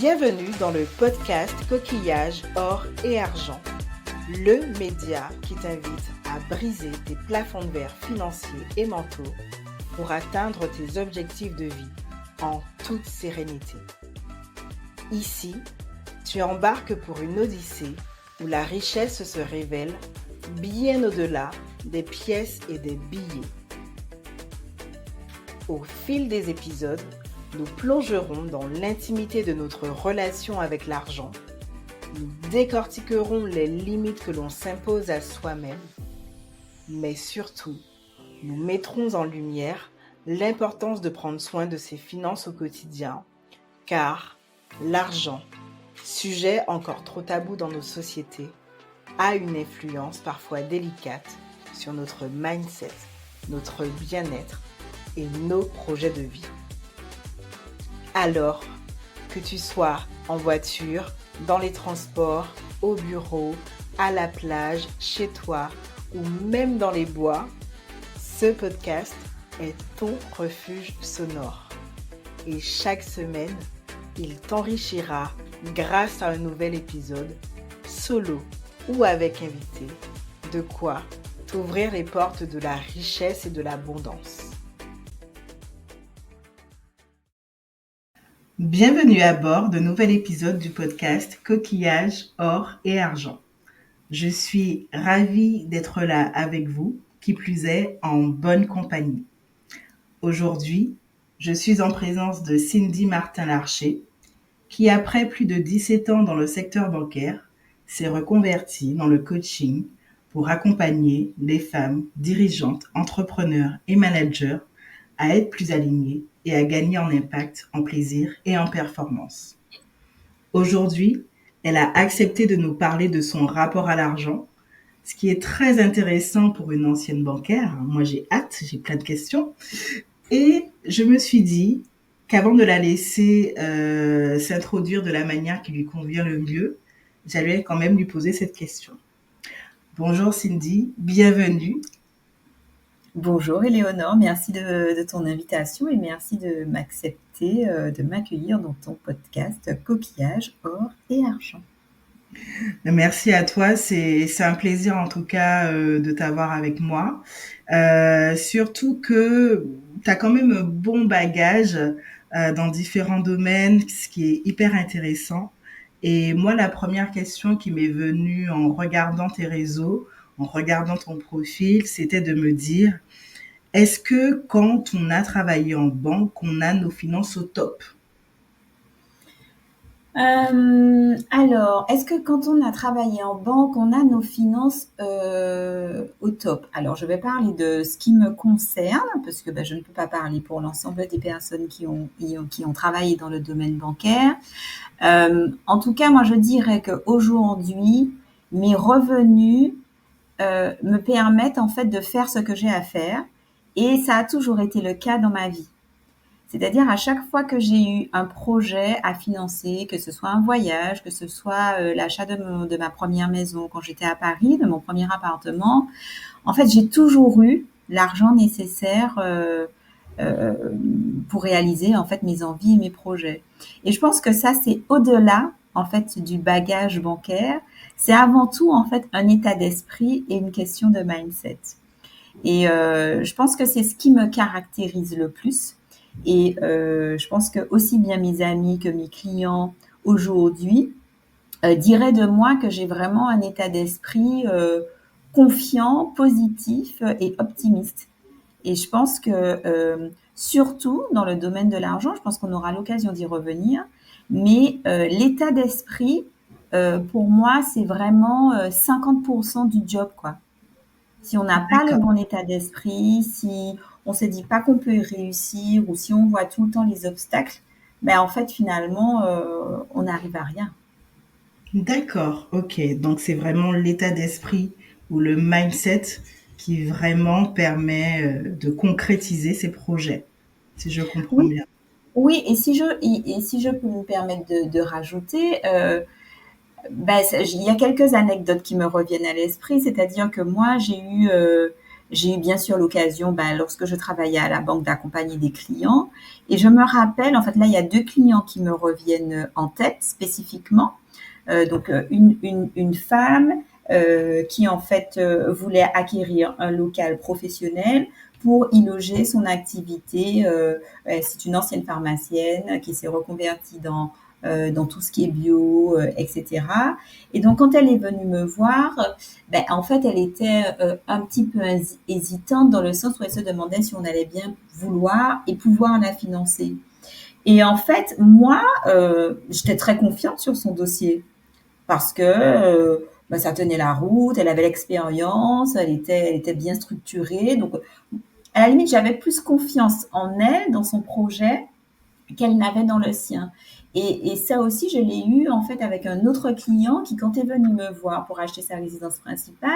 Bienvenue dans le podcast Coquillage, or et argent, le média qui t'invite à briser tes plafonds de verre financiers et mentaux pour atteindre tes objectifs de vie en toute sérénité. Ici, tu embarques pour une odyssée où la richesse se révèle bien au-delà des pièces et des billets. Au fil des épisodes, nous plongerons dans l'intimité de notre relation avec l'argent. Nous décortiquerons les limites que l'on s'impose à soi-même. Mais surtout, nous mettrons en lumière l'importance de prendre soin de ses finances au quotidien, car l'argent, sujet encore trop tabou dans nos sociétés, a une influence parfois délicate sur notre mindset, notre bien-être et nos projets de vie. Alors, que tu sois en voiture, dans les transports, au bureau, à la plage, chez toi ou même dans les bois, ce podcast est ton refuge sonore. Et chaque semaine, il t'enrichira grâce à un nouvel épisode, solo ou avec invité, de quoi t'ouvrir les portes de la richesse et de l'abondance. Bienvenue à bord de nouvel épisode du podcast Coquillage, or et argent. Je suis ravie d'être là avec vous, qui plus est en bonne compagnie. Aujourd'hui, je suis en présence de Cindy Martin-Larcher, qui après plus de 17 ans dans le secteur bancaire, s'est reconvertie dans le coaching pour accompagner les femmes dirigeantes, entrepreneurs et managers à être plus alignées et à gagner en impact, en plaisir et en performance. Aujourd'hui, elle a accepté de nous parler de son rapport à l'argent, ce qui est très intéressant pour une ancienne bancaire. Moi, j'ai hâte, j'ai plein de questions. Et je me suis dit qu'avant de la laisser s'introduire de la manière qui lui convient le mieux, j'allais quand même lui poser cette question. Bonjour Cindy, bienvenue. Bonjour Éléonore, merci de ton invitation et merci de m'accepter, de m'accueillir dans ton podcast Coquillage, or et argent. Merci à toi, c'est un plaisir en tout cas de t'avoir avec moi. Surtout que tu as quand même un bon bagage dans différents domaines, ce qui est hyper intéressant. Et moi, la première question qui m'est venue en regardant tes réseaux, en regardant ton profil, c'était de me dire, est-ce que quand on a travaillé en banque, on a nos finances au top? Alors, est-ce que quand on a travaillé en banque, on a nos finances au top? Alors, je vais parler de ce qui me concerne, parce que je ne peux pas parler pour l'ensemble des personnes qui ont travaillé dans le domaine bancaire. En tout cas, moi, je dirais qu'aujourd'hui, mes revenus me permettent en fait de faire ce que j'ai à faire, et ça a toujours été le cas dans ma vie. C'est-à-dire à chaque fois que j'ai eu un projet à financer, que ce soit un voyage, que ce soit l'achat de ma première maison quand j'étais à Paris, de mon premier appartement, en fait, j'ai toujours eu l'argent nécessaire pour réaliser en fait mes envies et mes projets. Et je pense que ça, c'est au-delà en fait du bagage bancaire. C'est avant tout en fait un état d'esprit et une question de mindset. Et je pense que c'est ce qui me caractérise le plus. Et je pense que aussi bien mes amis que mes clients aujourd'hui diraient de moi que j'ai vraiment un état d'esprit confiant, positif et optimiste. Et je pense que surtout dans le domaine de l'argent, je pense qu'on aura l'occasion d'y revenir, mais l'état d'esprit, pour moi, c'est vraiment 50% du job, quoi. Si on n'a pas le D'accord. bon état d'esprit, si on se dit pas qu'on peut y réussir ou si on voit tout le temps les obstacles, en fait, finalement, on n'arrive à rien. D'accord, ok. Donc c'est vraiment l'état d'esprit ou le mindset qui vraiment permet de concrétiser ces projets, si je comprends Oui, bien. oui, et si je peux me permettre de rajouter, il y a quelques anecdotes qui me reviennent à l'esprit, c'est-à-dire que moi, j'ai eu J'ai eu bien sûr l'occasion, lorsque je travaillais à la banque, d'accompagner des clients. Et je me rappelle, en fait, là, il y a 2 clients qui me reviennent en tête spécifiquement. Donc, une femme qui, en fait, voulait acquérir un local professionnel pour y loger son activité. C'est une ancienne pharmacienne qui s'est reconvertie dans tout ce qui est bio, etc. Et donc, quand elle est venue me voir, en fait, elle était un petit peu hésitante dans le sens où elle se demandait si on allait bien vouloir et pouvoir la financer. Et en fait, moi, j'étais très confiante sur son dossier parce que ça tenait la route, elle avait l'expérience, elle était bien structurée. Donc, à la limite, j'avais plus confiance en elle, dans son projet, qu'elle n'avait dans le sien. Et ça aussi, je l'ai eu en fait avec un autre client qui, quand est venu me voir pour acheter sa résidence principale,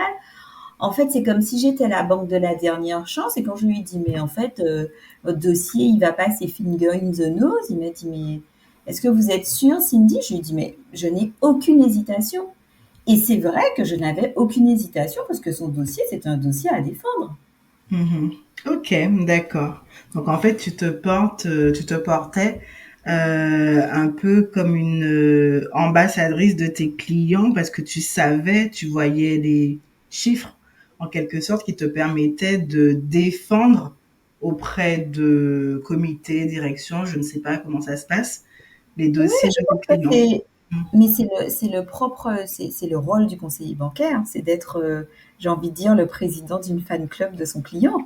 en fait, c'est comme si j'étais la banque de la dernière chance. Et quand je lui ai dit, mais en fait, votre dossier, il va pas, c'est finger in the nose. Il m'a dit, mais est-ce que vous êtes sûre, Cindy? Je lui ai dit, mais je n'ai aucune hésitation. Et c'est vrai que je n'avais aucune hésitation parce que son dossier, c'est un dossier à défendre. Mhm. Ok, d'accord. Donc en fait, tu te portais un peu comme une ambassadrice de tes clients parce que tu savais, tu voyais les chiffres en quelque sorte qui te permettaient de défendre auprès de comités, direction, je ne sais pas comment ça se passe, les Oui, dossiers je de tes pense que clients. mais c'est le propre, c'est le rôle du conseiller bancaire, c'est d'être, j'ai envie de dire, le président d'une fan club de son client.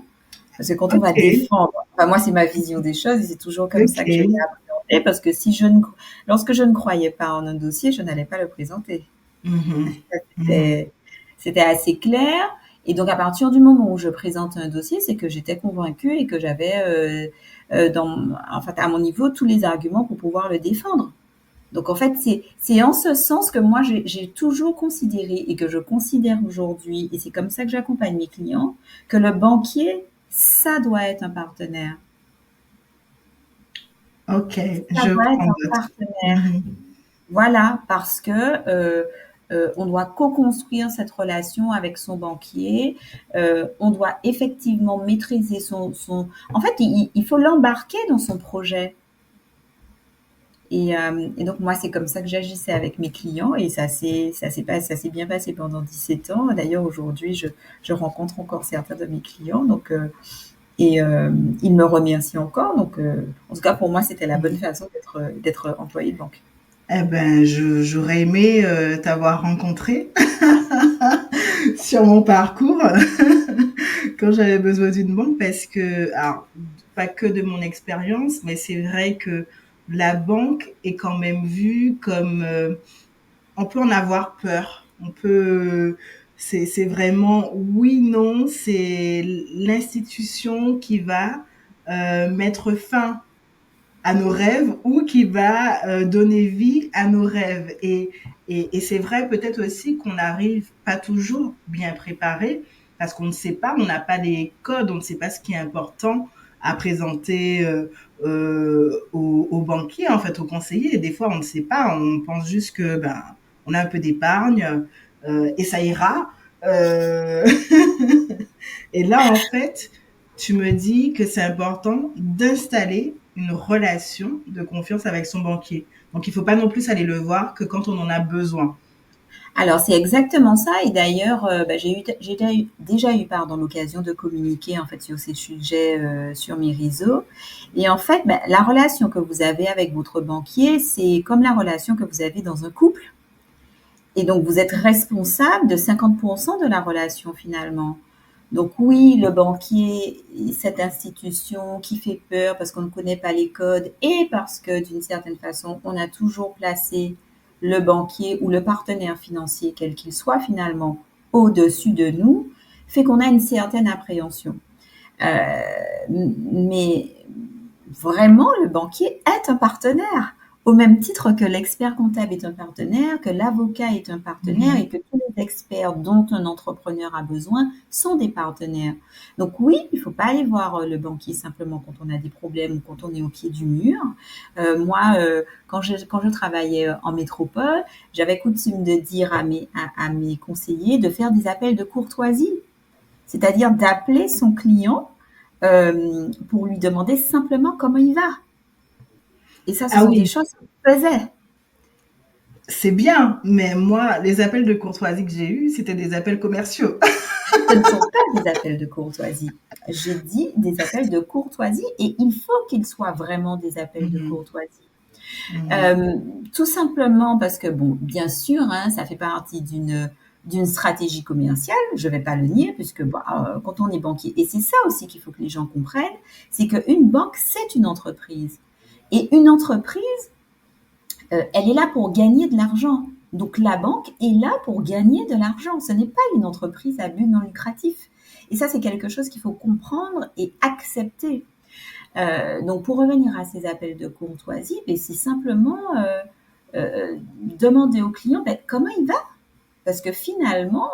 Parce que quand on va Ok, défendre, enfin moi c'est ma vision des choses et c'est toujours comme ça que je l'ai ok. appréhendé parce que si je ne, lorsque je ne croyais pas en un dossier, je n'allais pas le présenter. Mhm. Ça, Mhm. c'était assez clair. Et donc à partir du moment où je présente un dossier, c'est que j'étais convaincue et que j'avais en fait, à mon niveau tous les arguments pour pouvoir le défendre. Donc en fait, c'est en ce sens que moi j'ai toujours considéré et que je considère aujourd'hui, et c'est comme ça que j'accompagne mes clients, que le banquier, ça doit être un partenaire. Ok, Ça je doit être prends un note. partenaire. Mhm. Voilà, parce que on doit co-construire cette relation avec son banquier. On doit effectivement maîtriser son... En fait, il faut l'embarquer dans son projet. Et donc, moi, c'est comme ça que j'agissais avec mes clients et ça s'est bien passé pendant 17 ans. D'ailleurs, aujourd'hui, je rencontre encore certains de mes clients. Donc, ils me remercient encore. Donc, en tout cas, pour moi, c'était la bonne Mhm. façon d'être employé de banque. Eh ben, j'aurais aimé t'avoir rencontré sur mon parcours quand j'avais besoin d'une banque parce que, alors, pas que de mon expérience, mais c'est vrai que la banque est quand même vue comme, on peut en avoir peur. On peut, c'est vraiment oui, non, c'est l'institution qui va mettre fin à nos rêves ou qui va donner vie à nos rêves. Et c'est vrai peut-être aussi qu'on n'arrive pas toujours bien préparé parce qu'on ne sait pas, on n'a pas les codes, on ne sait pas ce qui est important à présenter aux banquiers, en fait, aux conseillers. Et des fois, on ne sait pas, on pense juste que ben, on a un peu d'épargne et ça ira. Euh... et là, en fait, tu me dis que c'est important d'installer une relation de confiance avec son banquier. Donc, il ne faut pas non plus aller le voir que quand on en a besoin. Alors, c'est exactement ça. Et d'ailleurs, j'ai déjà eu pardon, l'occasion de communiquer en fait sur ces sujets sur mes réseaux. Et en fait, la relation que vous avez avec votre banquier, c'est comme la relation que vous avez dans un couple. Et donc, vous êtes responsable de 50% de la relation finalement. Donc oui, le banquier, cette institution qui fait peur parce qu'on ne connaît pas les codes et parce que d'une certaine façon, on a toujours placé le banquier ou le partenaire financier, quel qu'il soit finalement, au-dessus de nous, fait qu'on a une certaine appréhension. Euh, mais vraiment, le banquier est un partenaire, au même titre que l'expert comptable est un partenaire, que l'avocat est un partenaire et Mhm. que tous les experts dont un entrepreneur a besoin sont des partenaires. Donc oui, il ne faut pas aller voir le banquier simplement quand on a des problèmes ou quand on est au pied du mur. Moi, quand je travaillais en métropole, j'avais coutume de dire à mes conseillers de faire des appels de courtoisie. C'est-à-dire d'appeler son client pour lui demander simplement comment il va. Et ça, ce Ah sont des oui, choses qu'on faisait. c'est bien, mais moi, les appels de courtoisie que j'ai eus, c'était des appels commerciaux. Ce ne sont pas des appels de courtoisie. J'ai dit des appels de courtoisie et il faut qu'ils soient vraiment des appels de Mhm, courtoisie. mhm, Euh, Tout simplement parce que, bon, bien sûr, hein, ça fait partie d'une stratégie commerciale, je ne vais pas le nier, puisque quand on est banquier, et c'est ça aussi qu'il faut que les gens comprennent, c'est qu'une banque, c'est une entreprise. Et une entreprise, elle est là pour gagner de l'argent. Donc la banque est là pour gagner de l'argent. Ce n'est pas une entreprise à but non lucratif. Et ça, c'est quelque chose qu'il faut comprendre et accepter. Donc pour revenir à ces appels de courtoisie, ben, c'est simplement demander au client ben, comment il va. Parce que finalement,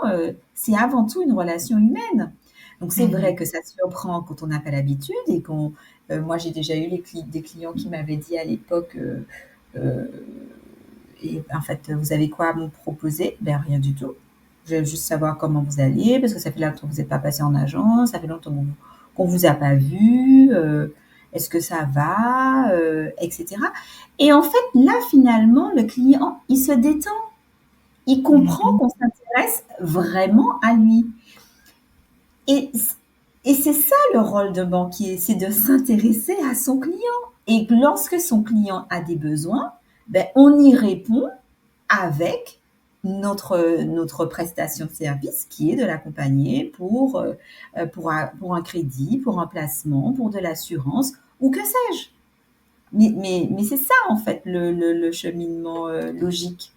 c'est avant tout une relation humaine. Donc c'est vrai mhm. que ça surprend quand on n'a pas l'habitude et qu'on... moi, j'ai déjà eu des clients qui m'avaient dit à l'époque... euh, et en fait, vous avez quoi à me proposer? Ben, rien du tout. Je veux juste savoir comment vous allez, parce que ça fait longtemps que vous n'êtes pas passé en agence, ça fait longtemps qu'on ne vous a pas vu, est-ce que ça va, etc. Et en fait, là, finalement, le client, il se détend. Il comprend Mhm. qu'on s'intéresse vraiment à lui. Et, et c'est ça le rôle d'un banquier, c'est de s'intéresser à son client. Et lorsque son client a des besoins, ben, on y répond avec notre prestation de service qui est de l'accompagner pour un crédit, pour un placement, pour de l'assurance ou que sais-je. Mais c'est ça en fait le cheminement logique.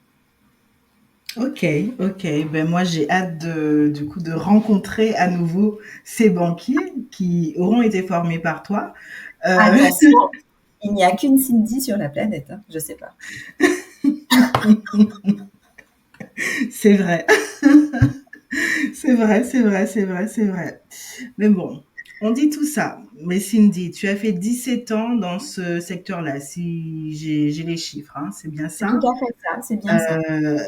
Ok, ok. Ben moi, j'ai hâte du coup, de rencontrer à nouveau ces banquiers qui auront été formés par toi. Euh, Attention, il n'y a qu'une Cindy sur la planète, hein, je sais pas. c'est vrai. C'est vrai, c'est vrai, c'est vrai, c'est vrai. Mais bon, on dit tout ça. Mais Cindy, tu as fait 17 ans dans ce secteur-là, si j'ai les chiffres, hein, c'est bien C'est tout ça. à fait ça, c'est bien ça.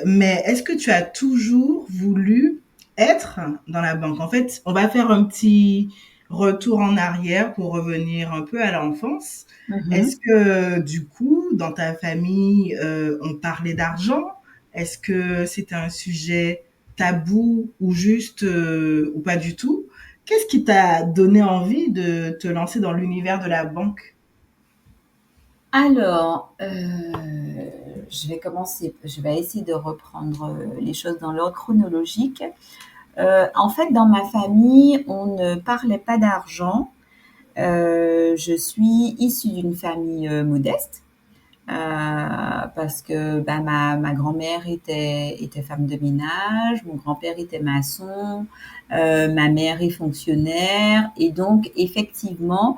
Mais est-ce que tu as toujours voulu être dans la banque? En fait, on va faire un petit retour en arrière pour revenir un peu à l'enfance. Est-ce Mhm. que du coup, dans ta famille, on parlait d'argent? Est-ce que c'était un sujet tabou ou juste ou pas du tout? Qu'est-ce qui t'a donné envie de te lancer dans l'univers de la banque? Alors, je vais essayer de reprendre les choses dans l'ordre chronologique. En fait, dans ma famille, on ne parlait pas d'argent. Je suis issue d'une famille modeste parce que bah, ma grand-mère était femme de ménage, mon grand-père était maçon, ma mère est fonctionnaire. Et donc, effectivement,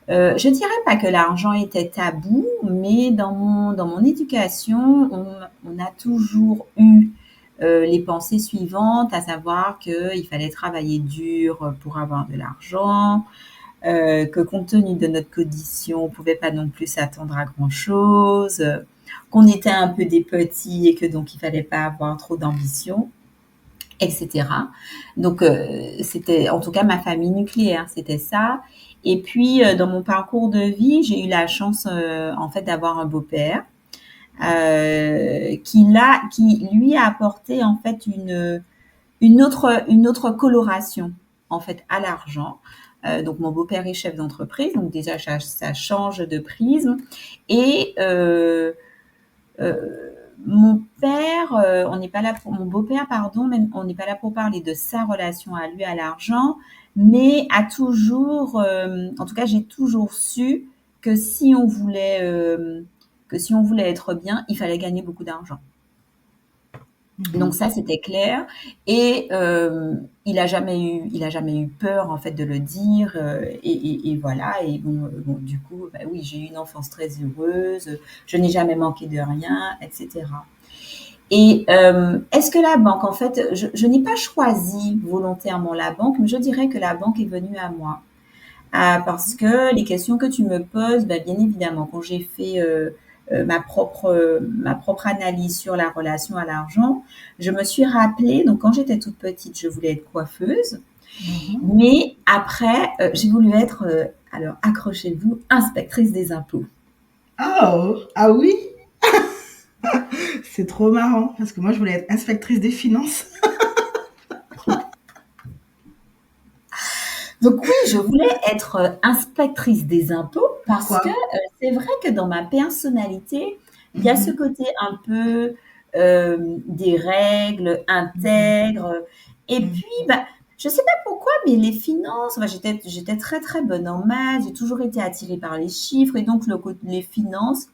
je dirais pas que l'argent était tabou, mais dans mon éducation, on a toujours eu les pensées suivantes, à savoir qu'il fallait travailler dur pour avoir de l'argent, que compte tenu de notre condition, on pouvait pas non plus s'attendre à grand-chose, qu'on était un peu des petits et que donc il fallait pas avoir trop d'ambition, etc. Donc c'était en tout cas ma famille nucléaire, c'était ça. Et puis dans mon parcours de vie, j'ai eu la chance en fait d'avoir un beau-père qui lui a apporté en fait une autre coloration en fait à l'argent. Donc mon beau-père est chef d'entreprise, donc déjà ça change de prisme. Et mon père, on n'est pas là pour mon beau-père, pardon, même on n'est pas là pour parler de sa relation à lui à l'argent, mais a toujours, en tout cas, j'ai toujours su que que si on voulait être bien, il fallait gagner beaucoup d'argent. Donc Mhm. ça, c'était clair. Et il a jamais eu peur en fait de le dire. Et voilà. Et bon, du coup, bah oui, j'ai eu une enfance très heureuse. Je n'ai jamais manqué de rien, etc. Et est-ce que la banque, en fait, je n'ai pas choisi volontairement la banque, mais je dirais que la banque est venue à moi. Ah, parce que les questions que tu me poses, bah, bien évidemment, quand j'ai fait ma propre analyse sur la relation à l'argent, je me suis rappelé, donc quand j'étais toute petite, je voulais être coiffeuse. Mhm. Mais après, j'ai voulu être, alors accrochez-vous, inspectrice des impôts. Oh, ah oui, c'est trop marrant parce que moi je voulais être inspectrice des finances. Donc oui, je voulais être inspectrice des impôts parce Pourquoi? que c'est vrai que dans ma personnalité, il y a ce Mhm, côté un peu des règles mhm, intègres. Et puis, mhm, bah, je sais pas pourquoi, mais les finances, enfin, j'étais très très bonne en maths, j'ai toujours été attirée par les chiffres et donc les finances,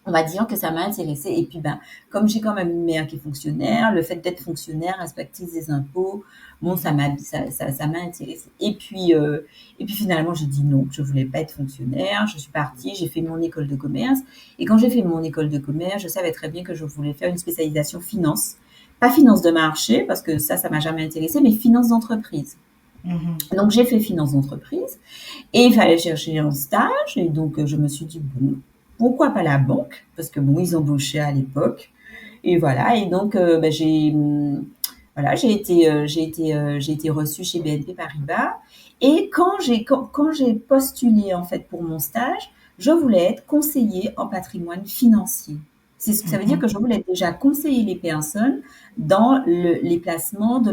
on va dire que ça m'a intéressée. Et puis, ben, comme j'ai quand même une mère qui est fonctionnaire, le fait d'être fonctionnaire, inspectrice des impôts, bon, mhm. ça m'a intéressée. Et puis finalement, j'ai dit non, je voulais pas être fonctionnaire. Je suis partie, j'ai fait mon école de commerce. Et quand j'ai fait mon école de commerce, je savais très bien que je voulais faire une spécialisation finance. Pas finance de marché, parce que ça m'a jamais intéressé, mais finance d'entreprise. Mhm. Donc, j'ai fait finance d'entreprise. Et il fallait chercher un stage. Et donc, je me suis dit, bon, pourquoi pas la banque? Parce que bon, ils embauchaient à l'époque. Et voilà. Et donc, ben, voilà, j'ai été reçue chez BNP Paribas. Et quand j'ai postulé, en fait, pour mon stage, je voulais être conseiller en patrimoine financier. Ça veut dire Mhm. que je voulais déjà conseiller les personnes dans les placements de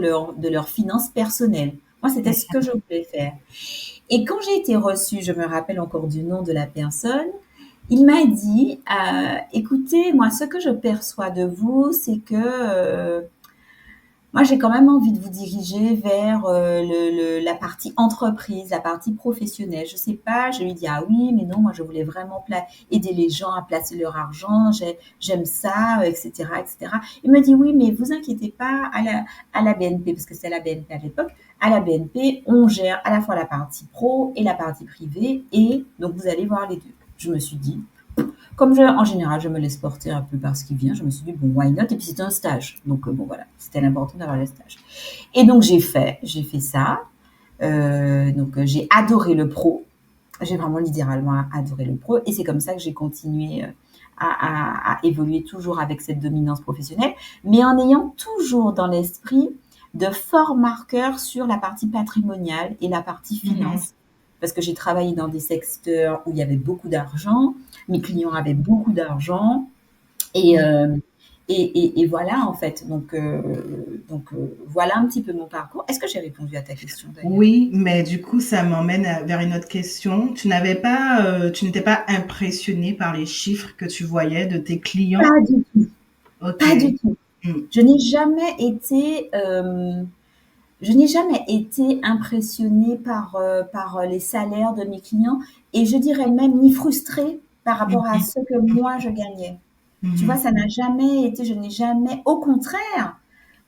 leurs finances personnelles. Moi, c'était ce que je voulais faire. Et quand j'ai été reçue, je me rappelle encore du nom de la personne, il m'a dit, écoutez, moi, ce que je perçois de vous, c'est que moi, j'ai quand même envie de vous diriger vers la partie entreprise, la partie professionnelle. Je sais pas, je lui dis, ah oui, mais non, moi, je voulais vraiment aider les gens à placer leur argent, j'aime ça, etc., etc. Il me dit, oui, mais vous inquiétez pas, à la BNP, parce que c'est la BNP à l'époque, à la BNP, on gère à la fois la partie pro et la partie privée, et donc vous allez voir les deux. Je me suis dit, comme en général, je me laisse porter un peu par ce qui vient, je me suis dit, bon, why not? Et puis c'était un stage. Donc, bon, voilà, c'était l'important d'avoir le stage. Et donc, j'ai fait ça. Donc, j'ai adoré le pro. J'ai vraiment littéralement adoré le pro. Et c'est comme ça que j'ai continué à évoluer toujours avec cette dominance professionnelle, mais en ayant toujours dans l'esprit de forts marqueurs sur la partie patrimoniale et la partie Mhm. finance. Parce que j'ai travaillé dans des secteurs où il y avait beaucoup d'argent, mes clients avaient beaucoup d'argent, et, Mhm. et voilà en fait. Voilà un petit peu mon parcours. Est-ce que j'ai répondu à ta question d'ailleurs? Oui, mais du coup, ça m'emmène vers une autre question. Tu n'étais pas impressionné par les chiffres que tu voyais de tes clients? Pas du tout, Ok. pas du tout. Mm. Je n'ai jamais été, je n'ai jamais été impressionnée par les salaires de mes clients et je dirais même ni frustrée par rapport à Mhm. ce que moi je gagnais. Tu vois, Mhm. ça n'a jamais été, je n'ai jamais, au contraire,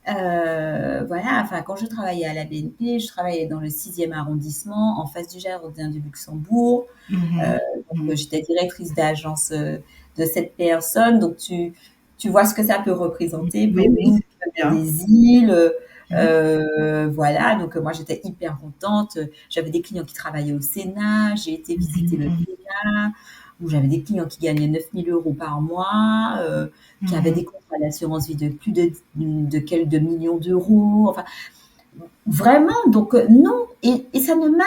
voilà, enfin, quand je travaillais à la BNP, je travaillais dans le 6e arrondissement, en face du jardin du Luxembourg. Euh, Mhm. Mhm. J'étais directrice d'agence de cette personne. Donc, tu vois ce que ça peut représenter Oui, pour oui, nous c'est très bien. des îles. Mhm. Voilà, donc moi j'étais hyper contente. J'avais des clients qui travaillaient au Sénat, j'ai été visiter le Mhm. Sénat, où j'avais des clients qui gagnaient 9 000 € par mois, qui avaient Mhm. des contrats d'assurance vie de plus de quelques millions d'euros. Enfin, vraiment, donc non, et ça ne m'a,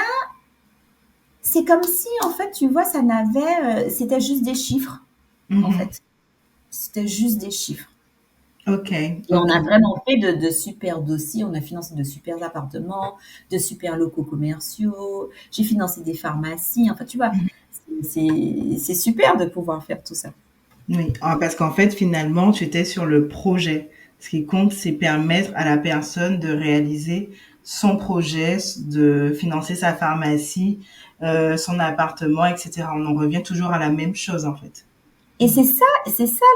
c'est comme si en fait, tu vois, c'était juste des chiffres, en Mhm. fait. C'était juste des chiffres. Ok, Et on ok. a vraiment fait de super dossiers, on a financé de super appartements, de super locaux commerciaux, j'ai financé des pharmacies, enfin tu vois, Mhm. c'est super de pouvoir faire tout ça. Oui, parce qu'en fait, finalement, tu étais sur le projet. Ce qui compte, c'est permettre à la personne de réaliser son projet, de financer sa pharmacie, son appartement, etc. On en revient toujours à la même chose, en fait. Et c'est ça c'est ça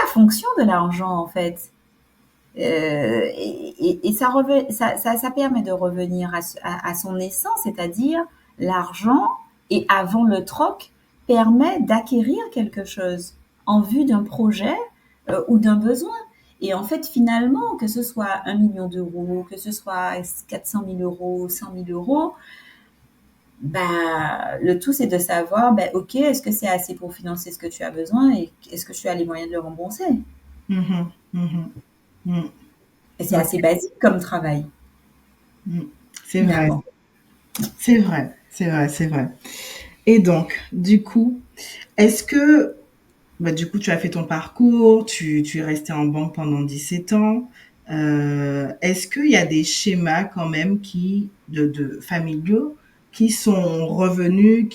la fonction de l'argent en fait. Et ça permet de revenir à son essence, c'est-à-dire l'argent et avant le troc permet d'acquérir quelque chose en vue d'un projet ou d'un besoin. Et en fait, finalement, que ce soit 1 million d'euros, que ce soit 400 000 €, 100 000 €, bah, le tout c'est de savoir, bah, ok, est-ce que c'est assez pour financer ce que tu as besoin et est-ce que tu as les moyens de le rembourser? Mhm, mhm, mhm. Et c'est Ok. assez basique comme travail, Mm. C'est vrai, finalement. c'est vrai, c'est vrai, c'est vrai. Et donc, du coup, est-ce que, bah, du coup, tu as fait ton parcours, tu es resté en banque pendant 17 ans. Est-ce qu'il y a des schémas quand même de familiaux qui sont revenus,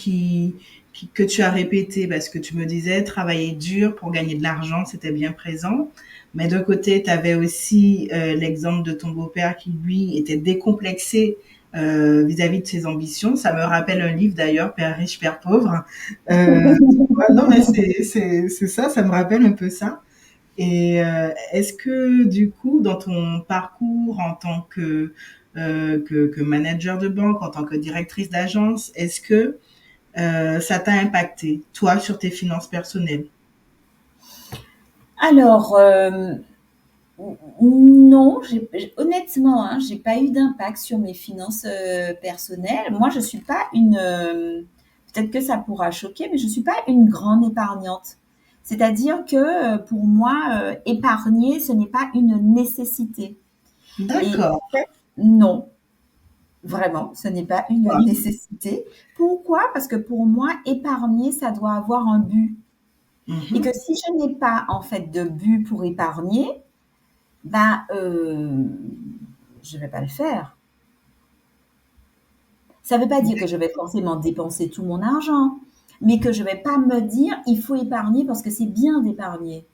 que tu as répété parce que tu me disais travailler dur pour gagner de l'argent, c'était bien présent. Mais d'un côté, tu avais aussi l'exemple de ton beau-père qui, lui, était décomplexé vis-à-vis de ses ambitions. Ça me rappelle un livre d'ailleurs, Père riche, Père pauvre. Ouais, non, mais c'est ça, ça me rappelle un peu ça. Et est-ce que du coup, dans ton parcours en tant que manager de banque, en tant que directrice d'agence, est-ce que ça t'a impacté, toi, sur tes finances personnelles? Alors, non, honnêtement, hein, j'ai pas eu d'impact sur mes finances personnelles. Moi, je suis pas peut-être que ça pourra choquer, mais je suis pas une grande épargnante. C'est-à-dire que pour moi, épargner, ce n'est pas une nécessité. Et D'accord. en fait, non, vraiment, ce n'est pas une Pourquoi? nécessité. Pourquoi? Parce que pour moi, épargner, ça doit avoir un but. Et que Mhm. si je n'ai pas en fait de but pour épargner, ben, je vais pas le faire. Ça veut pas dire que je vais forcément dépenser tout mon argent, mais que je vais pas me dire: «Il faut épargner parce que c'est bien d'épargner».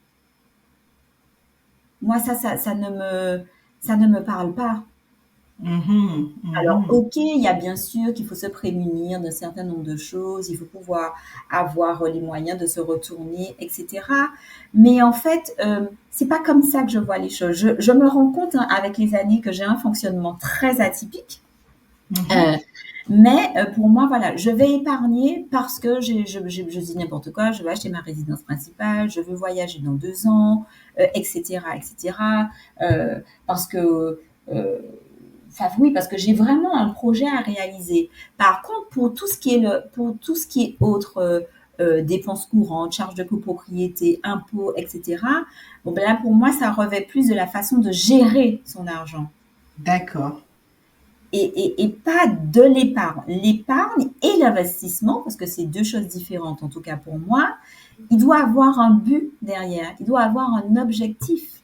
Moi ça ne me parle pas. Mhm. Alors Mhm. OK, il y a bien sûr qu'il faut se prémunir d'un certain nombre de choses, il faut pouvoir avoir les moyens de se retourner et cetera. Mais en fait, c'est pas comme ça que je vois les choses. Je me rends compte, hein, avec les années que j'ai un fonctionnement très atypique. Mhm. Heu, mais pour moi, voilà, je vais épargner parce que je dis n'importe quoi, je veux acheter ma résidence principale, je veux voyager dans 2 ans, et cetera et cetera. Parce que, heu, enfin oui, parce que j'ai vraiment un projet à réaliser. Par contre, pour tout ce qui est autre, dépenses courantes, charges de copropriété, impôts et cetera, bon ben là, pour moi, ça revêt plus de la façon de gérer son argent D'accord. et pas de l'épargne. L'épargne et l'investissement, parce que c'est deux choses différentes, en tout cas pour moi, il doit avoir un but derrière, il doit avoir un objectif.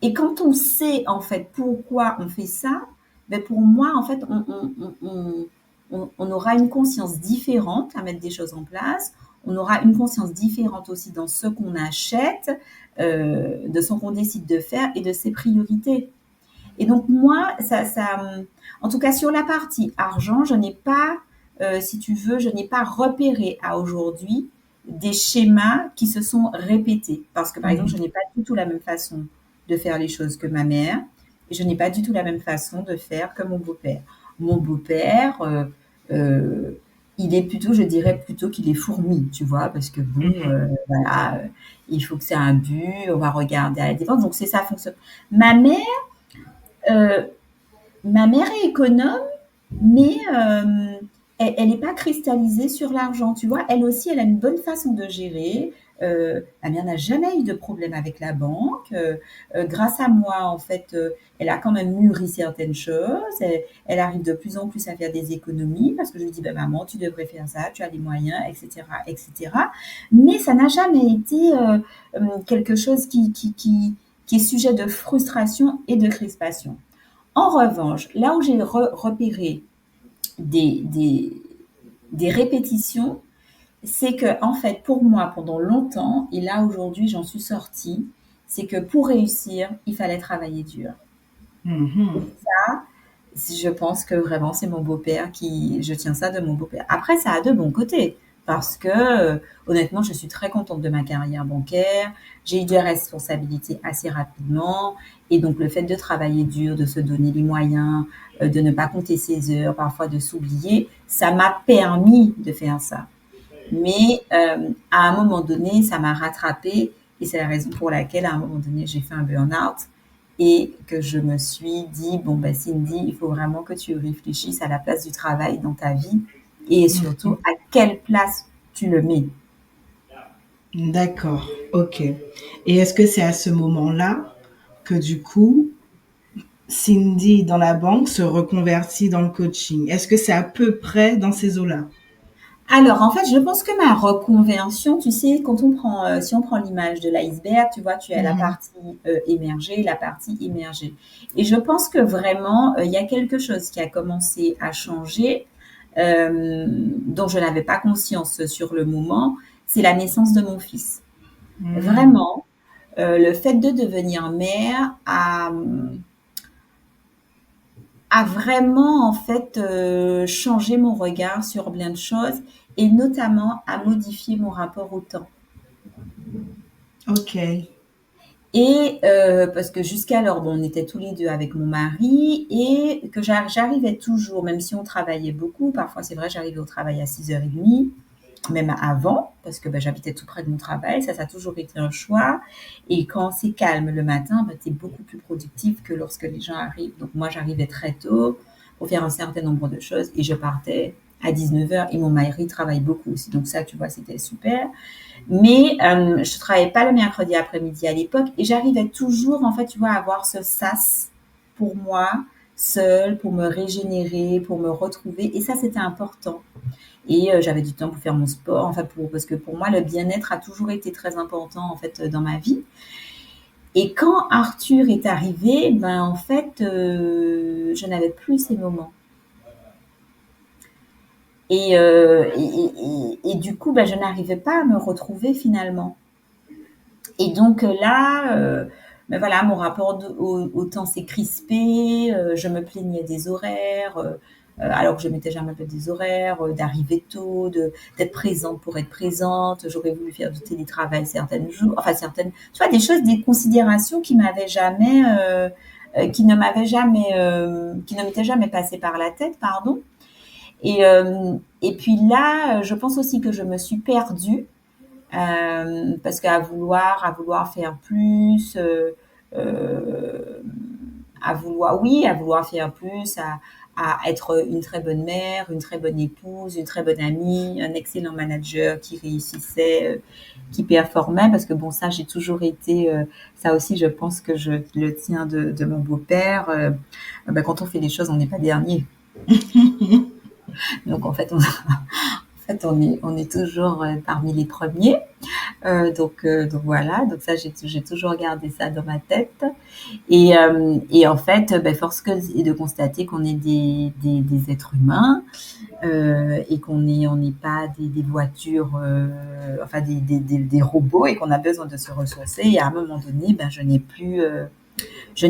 Et quand on sait en fait pourquoi on fait ça, ben pour moi, en fait, on aura une conscience différente à mettre des choses en place. On aura une conscience différente aussi dans ce qu'on achète, de ce qu'on décide de faire et de ses priorités. Et donc moi, en tout cas sur la partie argent, je n'ai pas, si tu veux, je n'ai pas repéré à aujourd'hui des schémas qui se sont répétés. Parce que par exemple, je Mhm. n'ai pas du tout la même façon de faire les choses que ma mère, et je n'ai pas du tout la même façon de faire que mon beau-père. Mon beau-père, euh, il est plutôt, je dirais plutôt qu'il est fourmi, tu vois, parce que bon, Mhm. voilà, il faut que c'est un but, on va regarder à la dépense, donc c'est ça fonctionne. Ma mère, euh, Ma mère est économe, mais elle n'est pas cristallisée sur l'argent. Tu vois, elle aussi, elle a une bonne façon de gérer. Ma mère n'a jamais eu de problème avec la banque. Grâce à moi, en fait, elle a quand même mûri certaines choses. Elle arrive de plus en plus à faire des économies parce que je lui dis, ben, maman, tu devrais faire ça, tu as les moyens, etc., etc. Mais ça n'a jamais été quelque chose qui est sujet de frustration et de crispation. En revanche, là où j'ai repéré des, des, des répétitions, c'est que, en fait, pour moi, pendant longtemps, et là aujourd'hui j'en suis sortie, c'est que pour réussir, il fallait travailler dur. Et Mhm. ça, je pense que vraiment c'est mon beau-père je tiens ça de mon beau-père. Après, ça a de bons côtés parce que honnêtement, je suis très contente de ma carrière bancaire. J'ai eu des responsabilités assez rapidement et donc le fait de travailler dur, de se donner les moyens, de ne pas compter ses heures, parfois de s'oublier, ça m'a permis de faire ça. Mais à un moment donné, ça m'a rattrapée et c'est la raison pour laquelle à un moment donné, j'ai fait un burn-out et que je me suis dit, bon, ben Cindy, il faut vraiment que tu réfléchisses à la place du travail dans ta vie et surtout Mhm. à quelle place tu le mets. D'accord, ok. Et est-ce que c'est à ce moment-là que du coup, Cindy dans la banque se reconvertit dans le coaching. Est-ce que c'est à peu près dans ces eaux-là? Alors, en fait, je pense que ma reconversion, tu sais, quand on prend, si on prend l'image de l'iceberg, tu vois, tu as la Mhm. partie émergée, la partie immergée. Et je pense que vraiment, il y a quelque chose qui a commencé à changer, dont je n'avais pas conscience sur le moment, c'est la naissance de mon fils. Mhm. Vraiment, le fait de devenir mère a vraiment en fait changé mon regard sur plein de choses et notamment à modifier mon rapport au temps. Ok. Et parce que jusqu'alors, bon, on était tous les deux avec mon mari et que j'arrivais toujours, même si on travaillait beaucoup, parfois c'est vrai, j'arrivais au travail à 6h30, même avant, parce que ben, j'habitais tout près de mon travail, ça a toujours été un choix. Et quand c'est calme le matin, ben, tu es beaucoup plus productif que lorsque les gens arrivent. Donc moi, j'arrivais très tôt pour faire un certain nombre de choses et je partais à 19h et mon mari travaille beaucoup aussi. Donc ça, tu vois, c'était super. Mais je ne travaillais pas le mercredi après-midi à l'époque et j'arrivais toujours, en fait, tu vois, à avoir ce sas pour moi, seule, pour me régénérer, pour me retrouver. Et ça, c'était important. Et j'avais du temps pour faire mon sport, enfin parce que pour moi le bien-être a toujours été très important en fait dans ma vie. Et quand Arthur est arrivé, ben en fait je n'avais plus ces moments. Et du coup, ben, je n'arrivais pas à me retrouver finalement. Et donc là, ben voilà, mon rapport au temps s'est crispé, je me plaignais des horaires, alors que je m'étais jamais fait des horaires, d'arriver tôt, d'être présente pour être présente. J'aurais voulu faire du télétravail certaines jours, enfin certaines, tu vois, des choses, des considérations qui ne m'avaient jamais, qui ne m'étaient jamais passées par la tête, pardon. Et puis là, je pense aussi que je me suis perdue parce à vouloir faire plus, euh, à vouloir faire plus, à être une très bonne mère, une très bonne épouse, une très bonne amie, un excellent manager qui réussissait, qui performait, parce que bon, ça, j'ai toujours été, ça aussi, je pense que je le tiens de mon beau-père. Ben, quand on fait des choses, on n'est pas dernier. Donc en fait, on est toujours parmi les premiers. Donc voilà, donc ça j'ai toujours gardé ça dans ma tête. Et en fait, ben, force est de constater qu'on est des êtres humains et on n'est pas des voitures, enfin des robots et qu'on a besoin de se ressourcer. Et à un moment donné, ben, je n'ai plus pu, je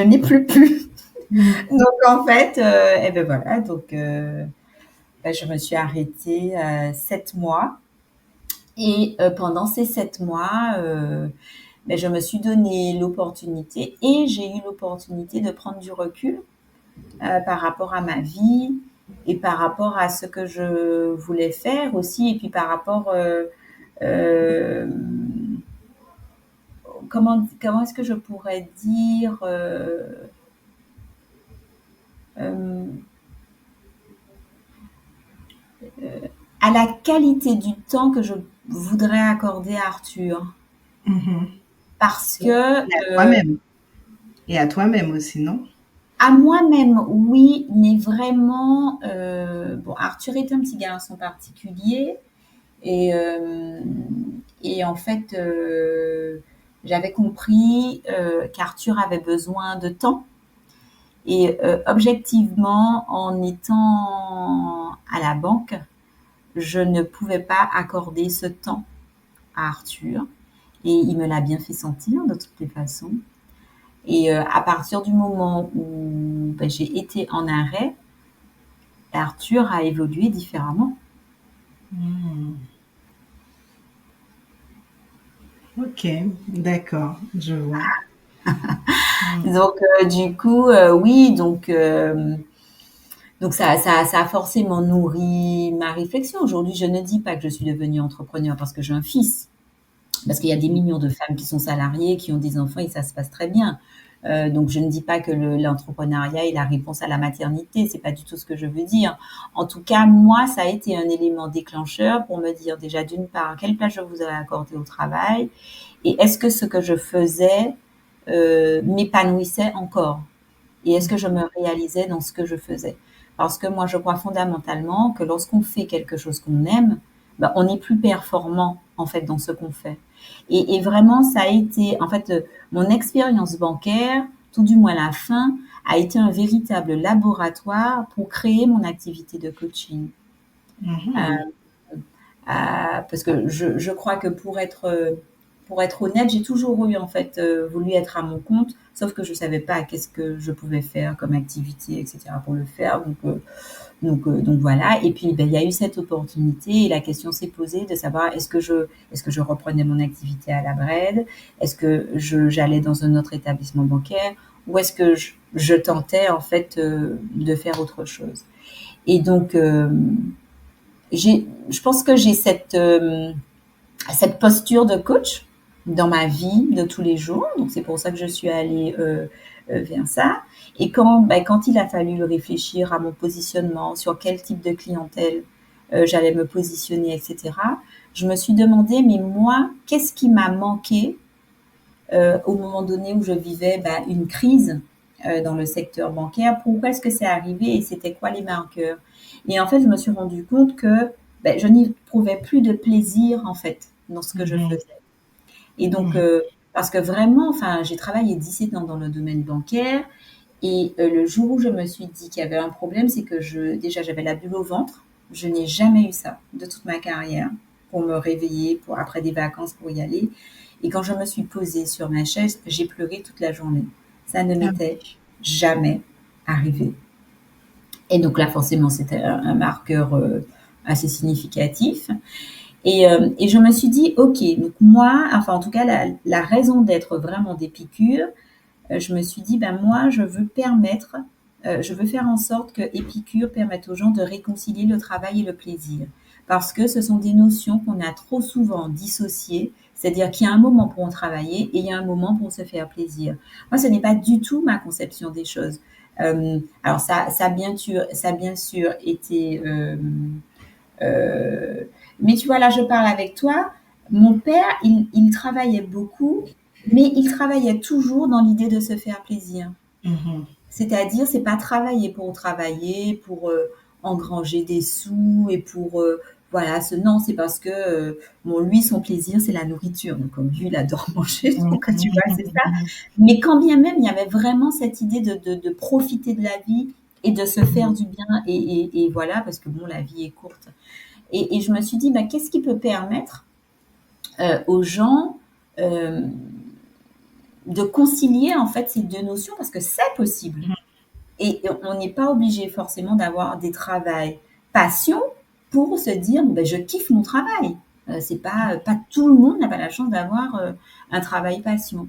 n'ai plus pu. Donc en fait, et ben voilà, donc ben, je me suis arrêtée 7 mois. Et pendant ces 7 mois, ben, je me suis donné l'opportunité et j'ai eu l'opportunité de prendre du recul par rapport à ma vie et par rapport à ce que je voulais faire aussi et puis par rapport euh, comment est-ce que je pourrais dire euh, à la qualité du temps que je voudrais accorder à Arthur Mhm. parce Et que à toi-même. Et à toi-même aussi, non? à moi-même, oui, mais vraiment, bon, Arthur est un petit garçon particulier et, euh, et en fait, j'avais compris qu'Arthur avait besoin de temps. Et objectivement, en étant à la banque, je ne pouvais pas accorder ce temps à Arthur. Et il me l'a bien fait sentir de toutes les façons. Et à partir du moment où ben, j'ai été en arrêt, Arthur a évolué différemment. Hmm. Ok, d'accord, je vois. Hmm. Donc du coup, oui, donc ça a forcément nourri ma réflexion. Aujourd'hui, je ne dis pas que je suis devenue entrepreneur parce que j'ai un fils, parce qu'il y a des millions de femmes qui sont salariées, qui ont des enfants et ça se passe très bien. Donc je ne dis pas que l'entrepreneuriat est la réponse à la maternité, c'est pas du tout ce que je veux dire. En tout cas, moi, ça a été un élément déclencheur pour me dire déjà d'une part quelle place je vous avais accordé au travail et est-ce que ce que je faisais m'épanouissait encore et est-ce que je me réalisais dans ce que je faisais. Parce que moi, je crois fondamentalement que lorsqu'on fait quelque chose qu'on aime, ben, on est plus performant en fait dans ce qu'on fait. Et vraiment, ça a été, en fait, mon expérience bancaire, tout du moins la fin, a été un véritable laboratoire pour créer mon activité de coaching. Mhm. Parce que je crois que pour être honnête, j'ai toujours eu en fait voulu être à mon compte, sauf que je savais pas qu'est-ce que je pouvais faire comme activité, etc. pour le faire. Donc voilà. Et puis ben, il y a eu cette opportunité et la question s'est posée de savoir est-ce que je reprenais mon activité à la Bred, est-ce que j'allais dans un autre établissement bancaire ou est-ce que je tentais en fait de faire autre chose. Et donc je pense que j'ai cette posture de coach dans ma vie de tous les jours. Donc c'est pour ça que je suis allée vers ça. Et quand il a fallu réfléchir à mon positionnement, sur quel type de clientèle j'allais me positionner, etc., je me suis demandé, mais moi, qu'est-ce qui m'a manqué au moment donné où je vivais une crise dans le secteur bancaire? Pourquoi est-ce que c'est arrivé et c'était quoi les marqueurs? Et en fait, je me suis rendu compte que je n'y trouvais plus de plaisir en fait dans ce que je Mhm. faisais. Et donc, Mhm. parce que vraiment, enfin, j'ai travaillé 17 ans dans le domaine bancaire et le jour où je me suis dit qu'il y avait un problème, c'est que déjà, j'avais la bulle au ventre. Je n'ai jamais eu ça de toute ma carrière pour me réveiller après des vacances pour y aller. Et quand je me suis posée sur ma chaise, j'ai pleuré toute la journée. Ça ne Ah m'était oui. jamais arrivé. Et donc là, forcément, c'était un marqueur assez significatif. Et je me suis dit, OK, donc moi, enfin en tout cas, la raison d'être vraiment d'Épicure, je me suis dit, ben moi, je veux faire en sorte que Épicure permette aux gens de réconcilier le travail et le plaisir. Parce que ce sont des notions qu'on a trop souvent dissociées, c'est-à-dire qu'il y a un moment pour travailler et il y a un moment pour se faire plaisir. Moi, ce n'est pas du tout ma conception des choses. Alors ça a bien sûr été euh, mais tu vois, là, je parle avec toi. Mon père, il travaillait beaucoup, mais il travaillait toujours dans l'idée de se faire plaisir. Mhm. C'est-à-dire, c'est pas travailler, pour engranger des sous et pour voilà. Non, c'est parce que bon, lui, son plaisir, c'est la nourriture. Donc, comme lui, il adore manger, donc tu vois, c'est ça. Mhm. Mais quand bien même, il y avait vraiment cette idée de profiter de la vie et de se faire Mhm. du bien et voilà, parce que bon, la vie est courte. Et je me suis dit, bah, qu'est-ce qui peut permettre aux gens euh, de concilier en fait ces deux notions parce que c'est possible. Et on n'est pas obligé forcément d'avoir des travails passion pour se dire, bon, ben, je kiffe mon travail. C'est pas tout le monde n'a pas la chance d'avoir un travail passion.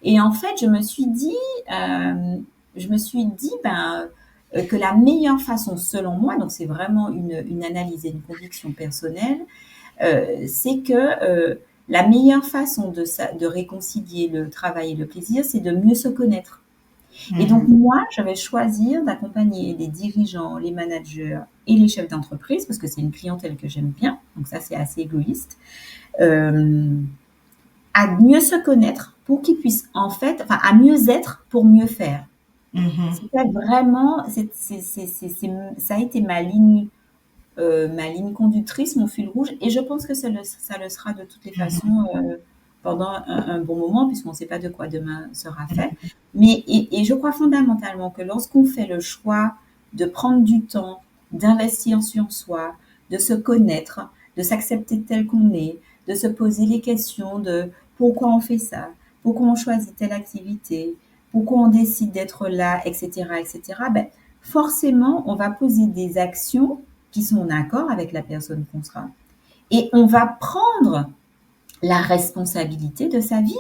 Et en fait, euh, je me suis dit que la meilleure façon, selon moi, donc c'est vraiment une analyse et une conviction personnelle, c'est que la meilleure façon de réconcilier le travail et le plaisir, c'est de mieux se connaître. Et donc, Mhm. moi, je vais choisir d'accompagner les dirigeants, les managers et les chefs d'entreprise, parce que c'est une clientèle que j'aime bien, donc ça, c'est assez égoïste, euh, à mieux se connaître pour qu'ils puissent, en fait, enfin, à mieux être pour mieux faire. Mhm. C'était vraiment, ça a été ma ligne conductrice, mon fil rouge, et je pense que ça le sera de toutes les Mhm. façons pendant un bon moment, puisqu'on ne sait pas de quoi demain sera fait. Mais je crois fondamentalement que lorsqu'on fait le choix de prendre du temps, d'investir sur soi, de se connaître, de s'accepter tel qu'on est, de se poser les questions de pourquoi on fait ça, pourquoi on choisit telle activité, pourquoi on décide d'être là, etc., etc., ben, forcément, on va poser des actions qui sont en accord avec la personne qu'on sera. Et on va prendre la responsabilité de sa vie.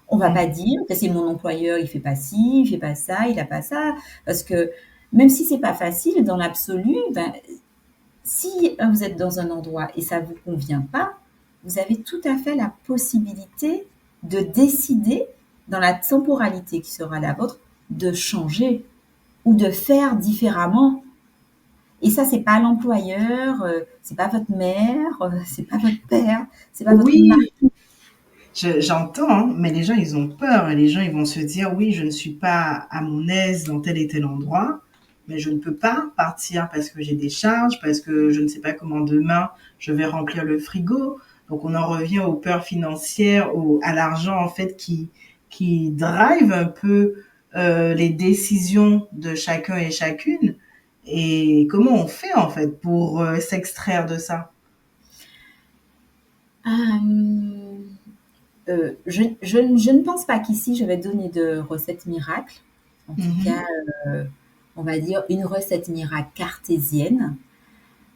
On va Mhm. pas dire que c'est mon employeur, il fait pas ci, il fait pas ça, il a pas ça, parce que même si c'est pas facile dans l'absolu, ben, si vous êtes dans un endroit et ça vous convient pas, vous avez tout à fait la possibilité de décider dans la temporalité qui sera la vôtre, de changer ou de faire différemment. Et ça, c'est pas l'employeur, c'est pas votre mère, c'est pas votre père, c'est pas votre mari. Oui, j'entends, hein, mais les gens, ils ont peur. Et les gens, ils vont se dire, oui, je ne suis pas à mon aise dans tel et tel endroit, mais je ne peux pas partir parce que j'ai des charges, parce que je ne sais pas comment demain je vais remplir le frigo. Donc, on en revient aux peurs financières, à l'argent, en fait, qui drive un peu les décisions de chacun et chacune. Et comment on fait, en fait, pour s'extraire de ça? Euh, je ne pense pas qu'ici je vais donner de recette miracle. En tout cas, Mhm, on va dire une recette miracle cartésienne.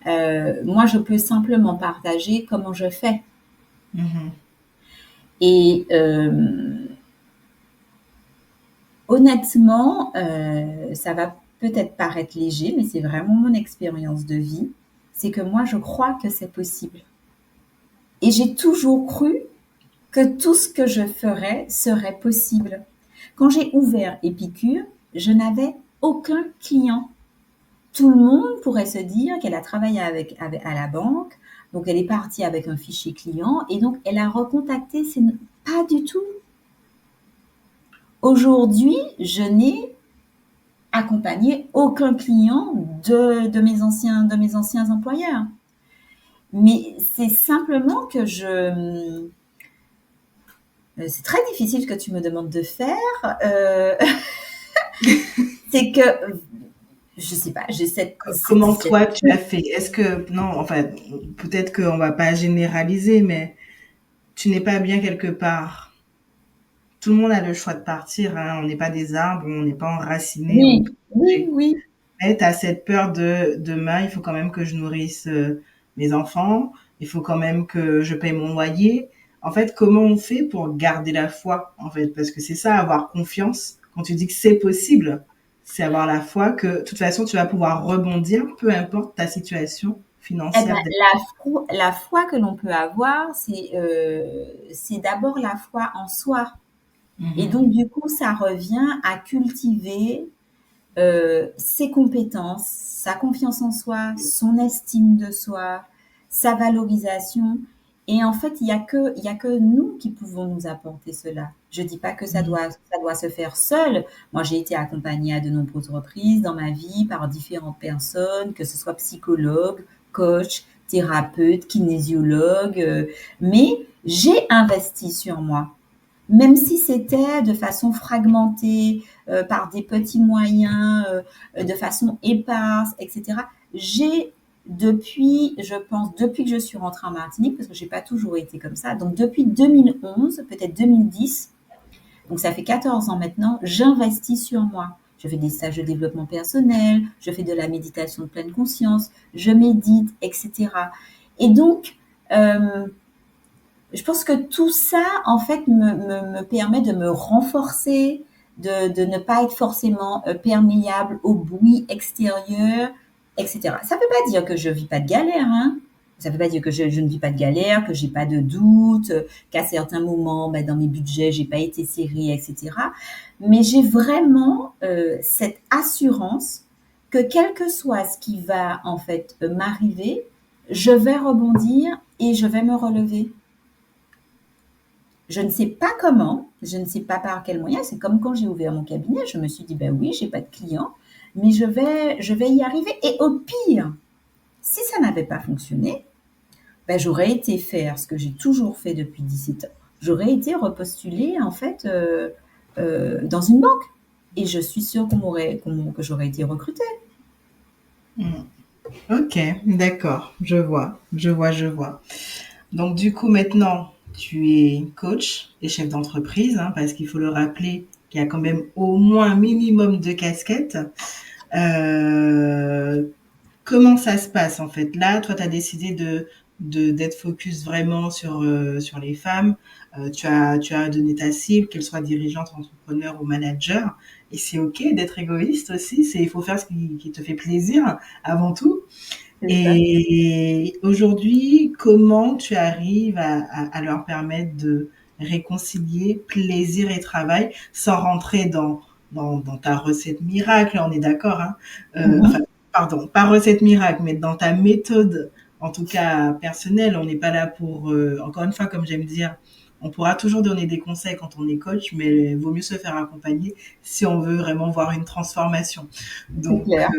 Moi, je peux simplement partager comment je fais. mhm. Et honnêtement, ça va peut-être paraître léger, mais c'est vraiment mon expérience de vie. C'est que moi, je crois que c'est possible. Et j'ai toujours cru que tout ce que je ferais serait possible. Quand j'ai ouvert Épicure, je n'avais aucun client. Tout le monde pourrait se dire qu'elle a travaillé à la banque, donc elle est partie avec un fichier client et donc elle a recontacté. C'est pas du tout. Aujourd'hui, je n'ai accompagné aucun client de mes anciens employeurs. Mais c'est simplement que c'est très difficile ce que tu me demandes de faire. C'est que je sais pas, j'ai Comment cette toi tu as fait? Est-ce que, non, enfin, peut-être qu'on va pas généraliser, mais tu n'es pas bien quelque part. Tout le monde a le choix de partir, hein. On n'est pas des arbres, on n'est pas enracinés, on peut oui, oui, bouger. oui. Mais tu as cette peur de demain, il faut quand même que je nourrisse mes enfants, il faut quand même que je paye mon loyer. En fait, comment on fait pour garder la foi, en fait? Parce que c'est ça, avoir confiance. Quand tu dis que c'est possible, c'est avoir la foi que, de toute façon, tu vas pouvoir rebondir, peu importe ta situation Eh ben, financière. la foi que l'on peut avoir, c'est d'abord la foi en soi. Et Mhm. donc, du coup, ça revient à cultiver ses compétences, sa confiance en soi, son estime de soi, sa valorisation. Et en fait, il y a que nous qui pouvons nous apporter cela. Je dis pas que ça doit se faire seul. Moi, j'ai été accompagnée à de nombreuses reprises dans ma vie par différentes personnes, que ce soit psychologue, coach, thérapeute, kinésiologue, mais j'ai investi sur moi. Même si c'était de façon fragmentée, par des petits moyens, de façon éparse, etc. J'ai depuis, je pense, depuis que je suis rentrée en Martinique, parce que j'ai pas toujours été comme ça, donc depuis 2011, peut-être 2010, donc ça fait 14 ans maintenant, j'investis sur moi. Je fais des stages de développement personnel, je fais de la méditation de pleine conscience, je médite, etc. Et donc, euh, je pense que tout ça, en fait, me permet de me renforcer, de ne pas être forcément perméable au bruit extérieur, etc. Ça ne veut pas dire que je vis pas de galère, hein. Ça ne veut pas dire que je ne vis pas de galère, que j'ai pas de doute, qu'à certains moments, ben, dans mes budgets, j'ai pas été serrée, etc. Mais j'ai vraiment cette assurance que quel que soit ce qui va en fait m'arriver, je vais rebondir et je vais me relever. Je ne sais pas comment, je ne sais pas par quel moyen. C'est comme quand j'ai ouvert mon cabinet, je me suis dit, ben oui, j'ai pas de clients, mais je vais y arriver. Et au pire, si ça n'avait pas fonctionné, ben j'aurais été faire ce que j'ai toujours fait depuis 17 ans. J'aurais été repostulée, en fait, dans une banque. Et je suis sûre que j'aurais été recrutée. Mhm. Ok, d'accord, je vois. Donc du coup maintenant, tu es coach et chef d'entreprise, hein, parce qu'il faut le rappeler qu'il y a quand même au moins un minimum de casquettes. Euh, Comment ça se passe en fait? Là, toi, tu as décidé d'être focus vraiment sur les femmes. Tu as donné ta cible, qu'elle soit dirigeante, entrepreneur ou manager. Et c'est OK d'être égoïste aussi. Il faut faire ce qui te fait plaisir avant tout. C'est ça. Et aujourd'hui, comment tu arrives à leur permettre de réconcilier plaisir et travail sans rentrer dans ta recette miracle, on est d'accord, hein. Enfin, Mhm. pardon, pas recette miracle, mais dans ta méthode, en tout cas personnelle. On n'est pas là pour, encore une fois, comme j'aime dire, on pourra toujours donner des conseils quand on est coach, mais il vaut mieux se faire accompagner si on veut vraiment voir une transformation. C'est Donc, clair.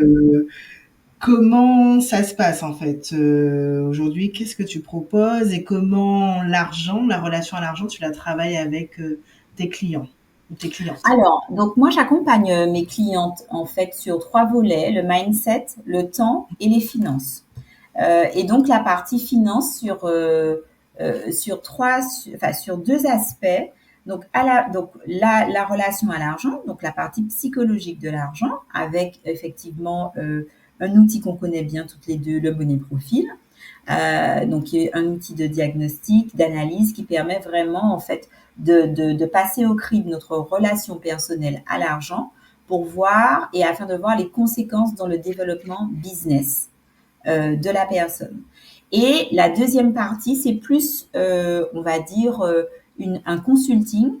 comment ça se passe en fait aujourd'hui? Qu'est-ce que tu proposes et comment l'argent, la relation à l'argent, tu la travailles avec tes clients ou tes clientes? Alors, donc moi, j'accompagne mes clientes en fait sur 3 volets, le mindset, le temps et les finances. Et donc la partie finance sur 3, enfin sur 2 aspects. Donc la relation à l'argent, donc la partie psychologique de l'argent avec effectivement, un outil qu'on connaît bien toutes les 2, le money profile. Donc qui est un outil de diagnostic, d'analyse qui permet vraiment en fait de passer au crible notre relation personnelle à l'argent pour voir et afin de voir les conséquences dans le développement business de la personne. Et la deuxième partie, c'est plus, on va dire, un consulting,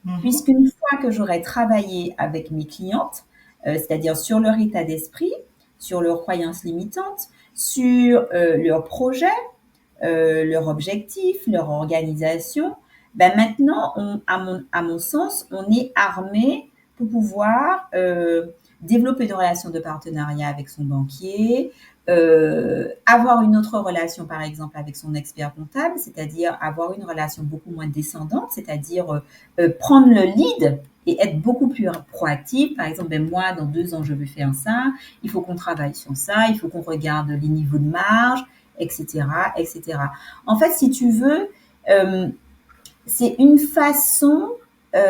Mhm. puisqu'une fois que j'aurai travaillé avec mes clientes, c'est-à-dire sur leur état d'esprit, sur leurs croyances limitantes, sur leurs projets, leur objectif, leur organisation, ben maintenant, à mon sens, on est armé pour pouvoir développer une relation de partenariat avec son banquier, avoir une autre relation, par exemple, avec son expert comptable, c'est-à-dire avoir une relation beaucoup moins descendante, c'est-à-dire prendre le lead et être beaucoup plus proactif. Par exemple, ben moi, dans 2 ans, je veux faire ça. Il faut qu'on travaille sur ça. Il faut qu'on regarde les niveaux de marge, etc., etc. En fait, si tu veux, euh, c'est une façon,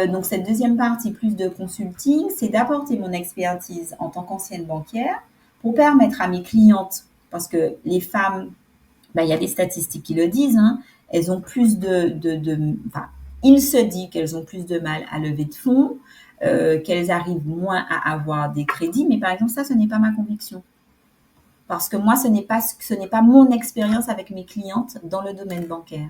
donc cette deuxième partie plus de consulting, c'est d'apporter mon expertise en tant qu'ancienne banquière pour permettre à mes clientes, parce que les femmes, ben, il y a des statistiques qui le disent, hein, elles ont plus enfin, il se dit qu'elles ont plus de mal à lever de fonds, qu'elles arrivent moins à avoir des crédits, mais par exemple, ça, ce n'est pas ma conviction. Parce que moi, ce n'est pas mon expérience avec mes clientes dans le domaine bancaire.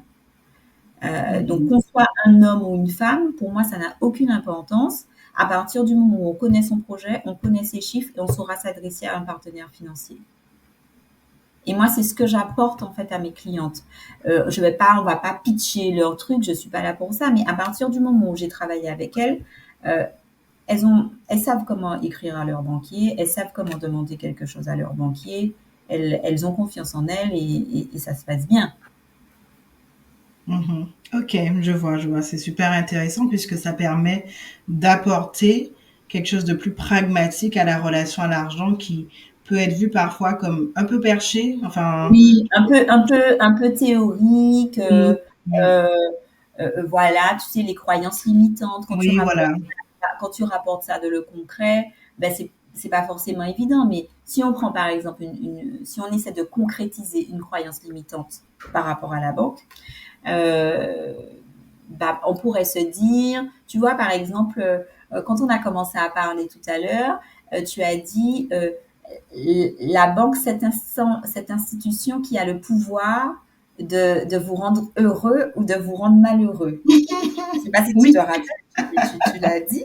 Donc, Mhm. qu'on soit un homme ou une femme, pour moi, ça n'a aucune importance. À partir du moment où on connaît son projet, on connaît ses chiffres et on saura s'adresser à un partenaire financier. Et moi, c'est ce que j'apporte en fait à mes clientes. On va pas pitcher leur truc, je suis pas là pour ça, mais à partir du moment où j'ai travaillé avec elles, euh, elles savent comment écrire à leur banquier, elles savent comment demander quelque chose à leur banquier, elles ont confiance en elles et ça se passe bien. Mhm. Ok, je vois. C'est super intéressant puisque ça permet d'apporter quelque chose de plus pragmatique à la relation à l'argent qui peut être vu parfois comme un peu perché. Enfin, Oui, un peu théorique. oui, oui, Euh, voilà, tu sais, les croyances limitantes. oui, voilà. Quand tu rapportes ça de le concret, ben c'est pas forcément évident. Mais si on prend par exemple si on essaie de concrétiser une croyance limitante par rapport à la banque, euh, bah, on pourrait se dire, tu vois, par exemple, quand on a commencé à parler tout à l'heure, tu as dit la banque, cette institution qui a le pouvoir de vous rendre heureux ou de vous rendre malheureux. Je ne sais pas si tu te Oui. rappelles, tu l'as dit.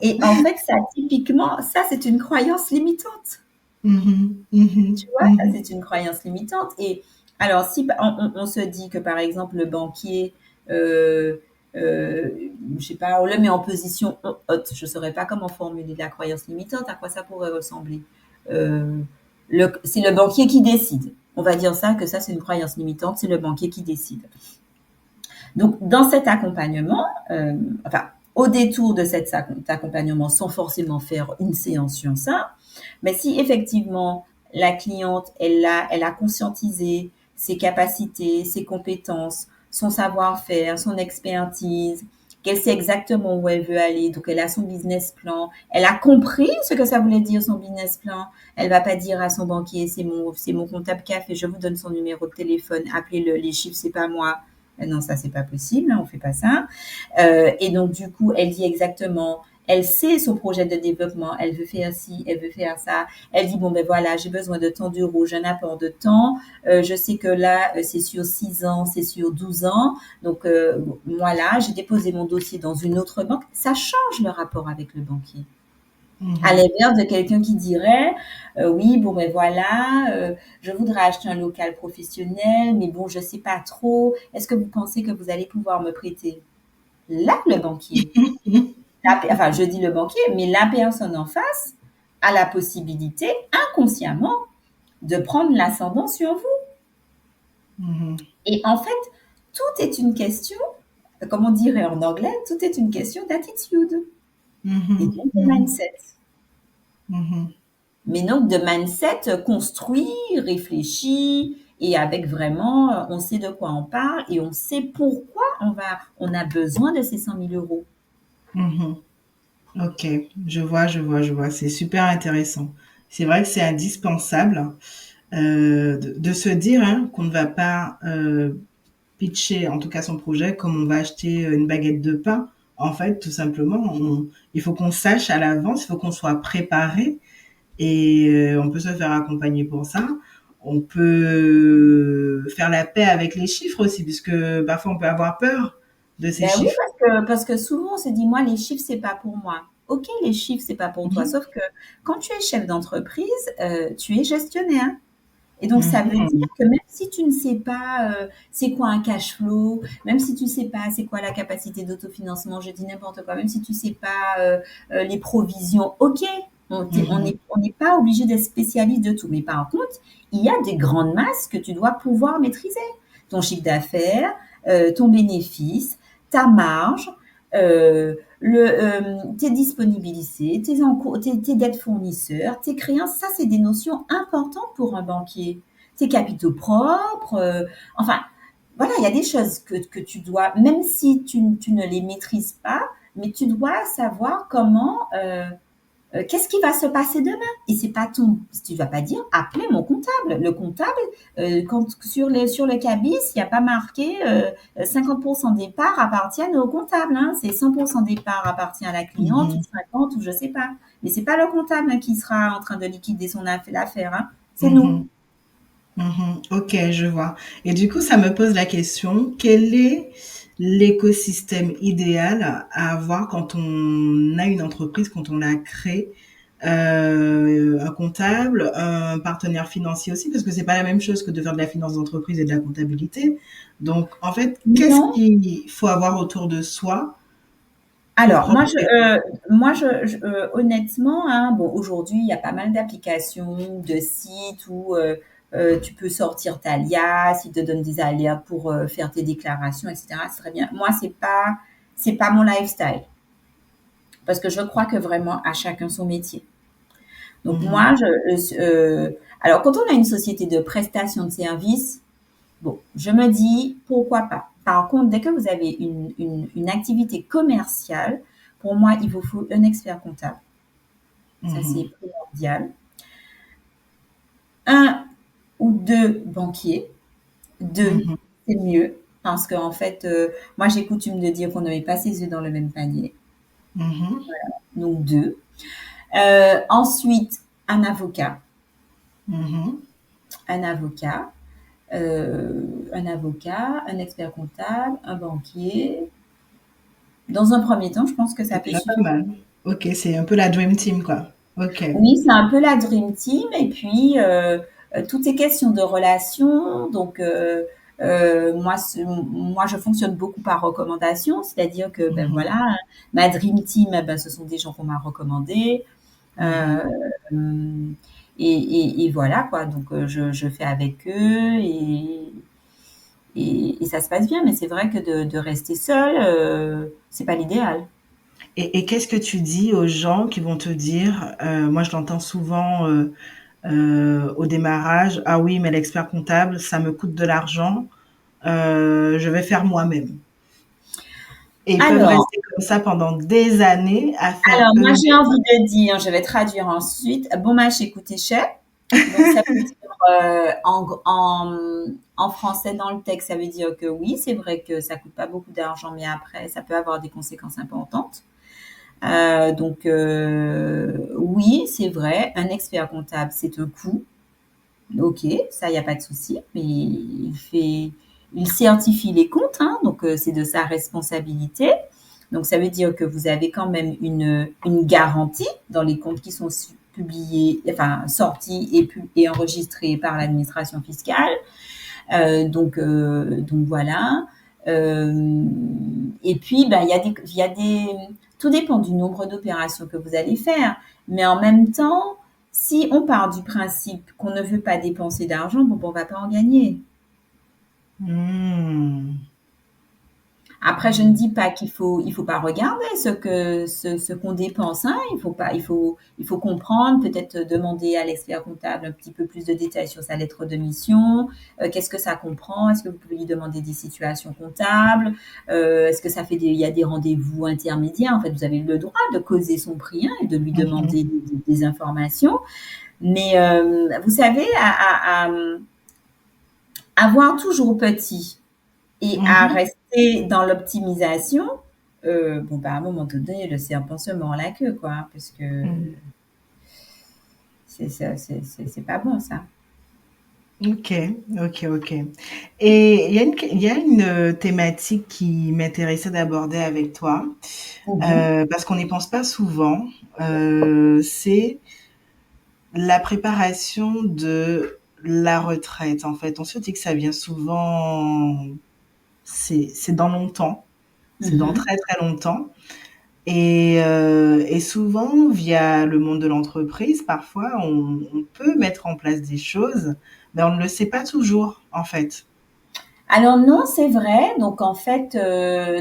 Et en fait, ça, typiquement, ça, c'est une croyance limitante. Mhm, Tu mhm, vois, ça, mhm. c'est une croyance limitante. Et alors, si on se dit que, par exemple, le banquier, euh, euh, je sais pas, on le met en position haute, je ne saurais pas comment formuler la croyance limitante, à quoi ça pourrait ressembler. Euh, c'est le banquier qui décide. On va dire ça, que ça, c'est une croyance limitante, c'est le banquier qui décide. Donc, dans cet accompagnement, enfin, au détour de cet accompagnement, sans forcément faire une séance sur ça, mais si effectivement la cliente, elle a conscientisé ses capacités, ses compétences, son savoir-faire, son expertise, qu'elle sait exactement où elle veut aller, donc elle a son business plan, elle a compris ce que ça voulait dire son business plan, elle va pas dire à son banquier, c'est mon comptable qui a fait, je vous donne son numéro de téléphone, appelez-le, les chiffres, c'est pas moi, non, ça c'est pas possible, on fait pas ça. Et donc du coup, elle dit exactement, elle sait son projet de développement, elle veut faire ci, elle veut faire ça. Elle dit, bon, ben voilà, j'ai besoin de tant d'euros, j'ai un apport de temps. Je sais que là, c'est sur 6 ans, c'est sur 12 ans. Donc, moi, là, j'ai déposé mon dossier dans une autre banque. Ça change le rapport avec le banquier. À Mhm. l'inverse de quelqu'un qui dirait, oui, bon, ben voilà, je voudrais acheter un local professionnel, mais bon, je sais pas trop. Est-ce que vous pensez que vous allez pouvoir me prêter? Là, le banquier, enfin, je dis le banquier, mais la personne en face a la possibilité, inconsciemment, de prendre l'ascendant sur vous. Mhm. Et en fait, tout est une question, comme on dirait en anglais, tout est une question d'attitude et Mhm. donc de Mhm. mindset. Mhm. Mais donc de mindset construit, réfléchi et avec vraiment, on sait de quoi on parle et on sait pourquoi on a besoin de ces 100 000 euros. Mhm. Ok, je vois. C'est super intéressant. C'est vrai que c'est indispensable de se dire hein, qu'on ne va pas pitcher, en tout cas son projet, comme on va acheter une baguette de pain. En fait, tout simplement, il faut qu'on sache à l'avance, il faut qu'on soit préparé et on peut se faire accompagner pour ça. On peut faire la paix avec les chiffres aussi, puisque parfois on peut avoir peur de ces Ben oui, chiffres. parce que souvent on se dit, moi, les chiffres, c'est pas pour moi. Ok, les chiffres, c'est pas pour toi. Mhm. Sauf que quand tu es chef d'entreprise, tu es gestionnaire. Et donc, ça veut dire Mhm. que même si tu ne sais pas c'est quoi un cash flow, même si tu ne sais pas c'est quoi la capacité d'autofinancement, je dis n'importe quoi, même si tu ne sais pas les provisions, ok, Mhm. on n'est pas obligé d'être spécialiste de tout. Mais par contre, il y a des grandes masses que tu dois pouvoir maîtriser. Ton chiffre d'affaires, ton bénéfice, ta marge, tes disponibilités, tes dettes fournisseurs, tes créances, ça c'est des notions importantes pour un banquier. Tes capitaux propres, enfin voilà, il y a des choses que tu dois, même si tu ne les maîtrises pas, mais tu dois savoir comment qu'est-ce qui va se passer demain? Et c'est pas ton, tu vas pas dire, appelez mon comptable. Le comptable, quand sur le cabis, il n'y a pas marqué 50% des parts appartiennent au comptable. Hein. C'est 100% des parts appartient à la cliente ou Mhm. 50 ou je sais pas. Mais c'est pas le comptable hein, qui sera en train de liquider son affaire. Hein. C'est nous. Mhm. Mhm. Ok, je vois. Et du coup, ça me pose la question, quel est l'écosystème idéal à avoir quand on a une entreprise, quand on la crée? Un comptable, un partenaire financier aussi, parce que c'est pas la même chose que de faire de la finance d'entreprise et de la comptabilité. Donc, en fait, qu'est-ce Non. qu'il faut avoir autour de soi pour Alors, prendre honnêtement, hein, bon, aujourd'hui, il y a pas mal d'applications, de sites où tu peux sortir ta liasse, ils te donnent des alertes pour faire tes déclarations, etc. C'est très bien. Moi, c'est pas mon lifestyle parce que je crois que vraiment à chacun son métier. Donc Mhm. moi, alors quand on a une société de prestation de services, bon, je me dis pourquoi pas. Par contre, dès que vous avez une activité commerciale, pour moi, il vous faut un expert comptable. Ça, c'est Mhm. primordial. Un ou deux banquiers. Deux, Mhm. c'est mieux. Parce qu'en fait, moi, j'ai coutume de dire qu'on ne met pas ses œufs dans le même panier. Mhm. Donc, deux. Ensuite, un avocat. Mhm. Un avocat. Un avocat, un expert comptable, un banquier. Dans un premier temps, je pense que ça C'est peut déjà pas suffire. mal. Ok, c'est un peu la dream team, quoi. Ok. Oui, c'est un peu la dream team et puis toutes ces questions de relations. Donc moi, je fonctionne beaucoup par recommandation, c'est-à-dire que ben Mhm. voilà, ma dream team, eh ben, ce sont des gens qu'on m'a recommandés. Euh, Mhm. et voilà quoi. Donc je fais avec eux et ça se passe bien. Mais c'est vrai que de rester seul, c'est pas l'idéal. Et qu'est-ce que tu dis aux gens qui vont te dire, moi je l'entends souvent au démarrage, ah oui, mais l'expert comptable, ça me coûte de l'argent, je vais faire moi-même. Et ils peuvent Alors, rester comme ça pendant des années à faire Alors, moi, j'ai eux-mêmes. envie de dire, je vais traduire ensuite, bon match, écoutez, cher. Donc, ça veut dire, en français, dans le texte, ça veut dire que oui, c'est vrai que ça coûte pas beaucoup d'argent, mais après, ça peut avoir des conséquences importantes. Donc, oui, c'est vrai, un expert comptable, c'est un coût. Ok, ça, il n'y a pas de souci. Mais il certifie les comptes, hein, donc c'est de sa responsabilité. Donc, ça veut dire que vous avez quand même une garantie dans les comptes qui sont publiés, enfin sortis et enregistrés par l'administration fiscale. Donc voilà. Euh, et puis, ben, tout dépend du nombre d'opérations que vous allez faire. Mais en même temps, si on part du principe qu'on ne veut pas dépenser d'argent, bon, on va pas en gagner. Hmm. Après, je ne dis pas il faut pas regarder ce qu'on dépense, hein. Il faut comprendre, peut-être demander à l'expert comptable un petit peu plus de détails sur sa lettre de mission. Qu'est-ce que ça comprend? Est-ce que vous pouvez lui demander des situations comptables? Est-ce que il y a des rendez-vous intermédiaires? En fait, vous avez le droit de causer son prix, hein, et de lui Mhm. demander des informations. Mais vous savez, à voir toujours petit et à Mhm. rester dans l'optimisation, bon, bah, à un moment donné, le serpent se mord la queue, quoi, hein, parce que Mhm. c'est pas bon, ça. Ok, ok, ok. Et il y a une thématique qui m'intéressait d'aborder avec toi, Mhm. parce qu'on n'y pense pas souvent. C'est la préparation de la retraite. En fait, on se dit que ça vient souvent, c'est dans longtemps, c'est dans Mhm. très très longtemps. Et souvent, via le monde de l'entreprise, parfois, on peut mettre en place des choses, mais on ne le sait pas toujours, en fait. Alors non, c'est vrai. Donc en fait,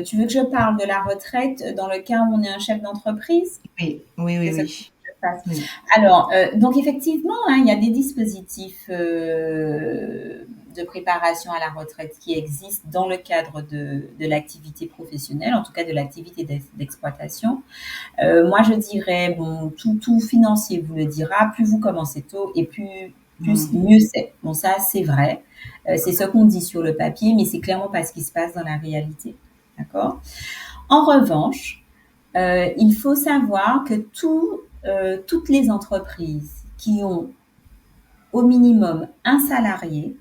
tu veux que je parle de la retraite dans le cas où on est un chef d'entreprise? Oui, oui, oui, C'est ça que oui. je fasse. Oui. Alors, donc effectivement, hein, il y a des dispositifs de préparation à la retraite qui existent dans le cadre de l'activité professionnelle, en tout cas de l'activité d'exploitation. Moi, je dirais, bon, tout financier vous le dira, plus vous commencez tôt et plus Mhm. mieux c'est. Bon, ça, c'est vrai. C'est ce qu'on dit sur le papier, mais c'est clairement pas ce qui se passe dans la réalité. D'accord? En revanche, il faut savoir que toutes les entreprises qui ont au minimum un salarié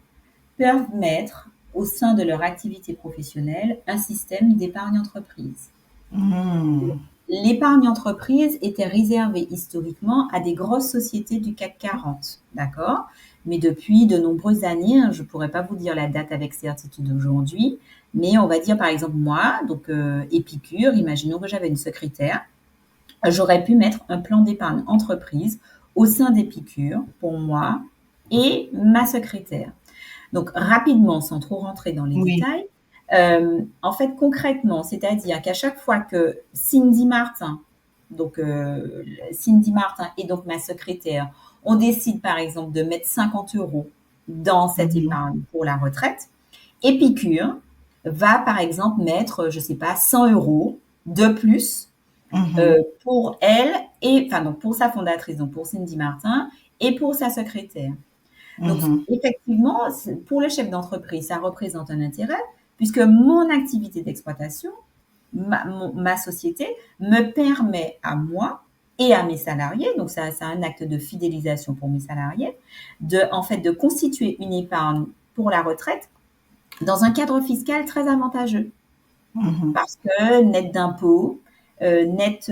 peuvent mettre au sein de leur activité professionnelle un système d'épargne entreprise. Mhm. L'épargne entreprise était réservée historiquement à des grosses sociétés du CAC 40, d'accord? Mais depuis de nombreuses années, hein, je ne pourrais pas vous dire la date avec certitude aujourd'hui, mais on va dire par exemple moi, donc Épicure, imaginons que j'avais une secrétaire, j'aurais pu mettre un plan d'épargne entreprise au sein d'Épicure pour moi et ma secrétaire. Donc rapidement, sans trop rentrer dans les Oui. détails, en fait concrètement, c'est-à-dire qu'à chaque fois que Cindy Martin et donc ma secrétaire, on décide par exemple de mettre 50 euros dans cette Mhm. épargne pour la retraite, Épicure va par exemple mettre, je sais pas, 100 euros de plus Mhm. pour elle et enfin donc pour sa fondatrice, donc pour Cindy Martin et pour sa secrétaire. Donc, Mhm. effectivement, pour le chef d'entreprise, ça représente un intérêt puisque mon activité d'exploitation, ma société, me permet à moi et à mes salariés, donc ça, c'est un acte de fidélisation pour mes salariés, en fait, de constituer une épargne pour la retraite dans un cadre fiscal très avantageux Mhm. parce que net d'impôts, net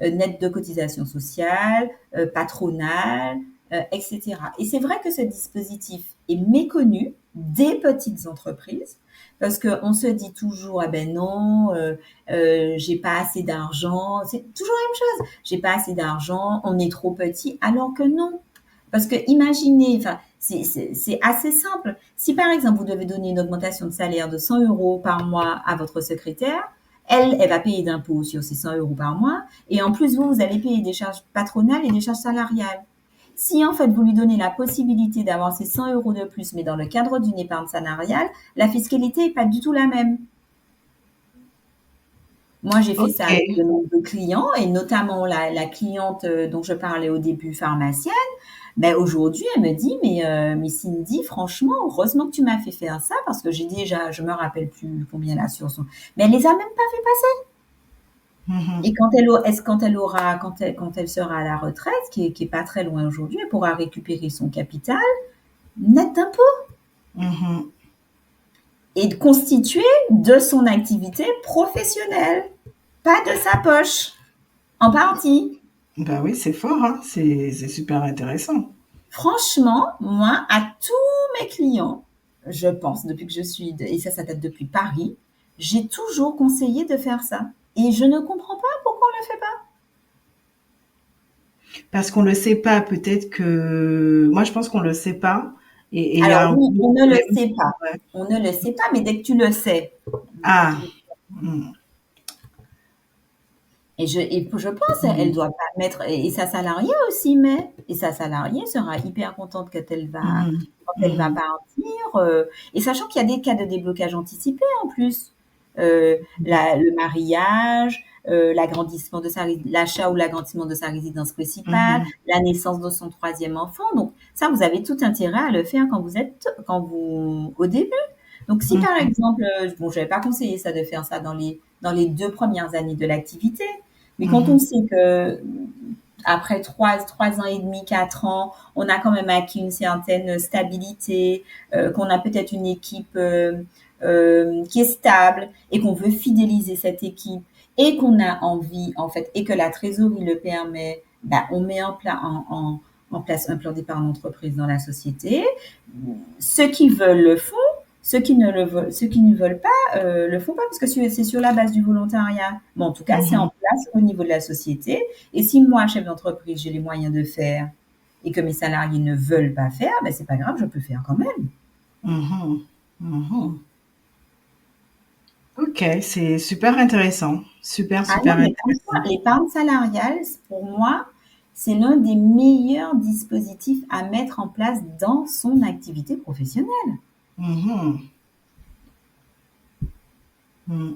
net de cotisations sociales, patronales, etc. Et c'est vrai que ce dispositif est méconnu des petites entreprises parce qu'on se dit toujours ah ben non, j'ai pas assez d'argent. C'est toujours la même chose. J'ai pas assez d'argent, on est trop petit, alors que non. Parce que imaginez, enfin, c'est assez simple. Si par exemple vous devez donner une augmentation de salaire de 100 euros par mois à votre secrétaire, elle va payer d'impôts sur ces 100 euros par mois. Et en plus, vous allez payer des charges patronales et des charges salariales. Si en fait vous lui donnez la possibilité d'avoir ces 100 euros de plus, mais dans le cadre d'une épargne salariale, la fiscalité n'est pas du tout la même. Moi, j'ai fait ça Ok. avec de nombreux clients et notamment la cliente dont je parlais au début, pharmacienne. Ben, aujourd'hui, elle me dit, mais Cindy, franchement, heureusement que tu m'as fait faire ça parce que j'ai déjà, je me rappelle plus combien là sur son, mais elle les a même pas fait passer. Mhm. Et quand elle sera à la retraite, qui est pas très loin aujourd'hui, elle pourra récupérer son capital net d'impôt Mhm. et de constituer de son activité professionnelle, pas de sa poche, en partie. Bah oui, c'est fort, hein. C'est super intéressant. Franchement, moi, à tous mes clients, je pense, depuis que je suis, et ça date depuis Paris, j'ai toujours conseillé de faire ça. Et je ne comprends pas pourquoi on ne le fait pas. Parce qu'on le sait pas, peut-être que moi je pense qu'on le sait pas et il y a Alors un oui, gros on ne le problème. sait pas. Ouais. On ne le sait pas, mais dès que tu le sais, Ah, mmh. et je pense elle Mmh. doit pas mettre, et sa salariée aussi, mais et sa salariée sera hyper contente Mmh. quand elle va Mmh. partir. Et sachant qu'il y a des cas de déblocage anticipé en plus. Le mariage, l'agrandissement de l'achat ou l'agrandissement de sa résidence principale, Mmh. la naissance de son troisième enfant. Donc ça, vous avez tout intérêt à le faire au début. Donc si par Mmh. exemple, bon, je vais pas conseiller ça de faire ça dans les 2 premières années de l'activité, mais quand on Mmh. sait que après 3 ans et demi, 4 ans, on a quand même acquis une certaine stabilité, qu'on a peut-être une équipe qui est stable et qu'on veut fidéliser cette équipe et qu'on a envie, en fait, et que la trésorerie le permet, bah, on met en place un plan d'épargne d'entreprise dans la société. Ceux qui veulent le font, ceux qui ne veulent pas le font pas parce que c'est sur la base du volontariat. Mais en tout cas, c'est en Mmh. place au niveau de la société. Et si moi, chef d'entreprise, j'ai les moyens de faire et que mes salariés ne veulent pas faire, ben c'est pas grave, je peux faire quand même. Mmh. Mmh. OK, c'est super intéressant. Super, Ah non, super intéressant. l'épargne salariale, pour moi, c'est l'un des meilleurs dispositifs à mettre en place dans son activité professionnelle. Mmh. Mmh.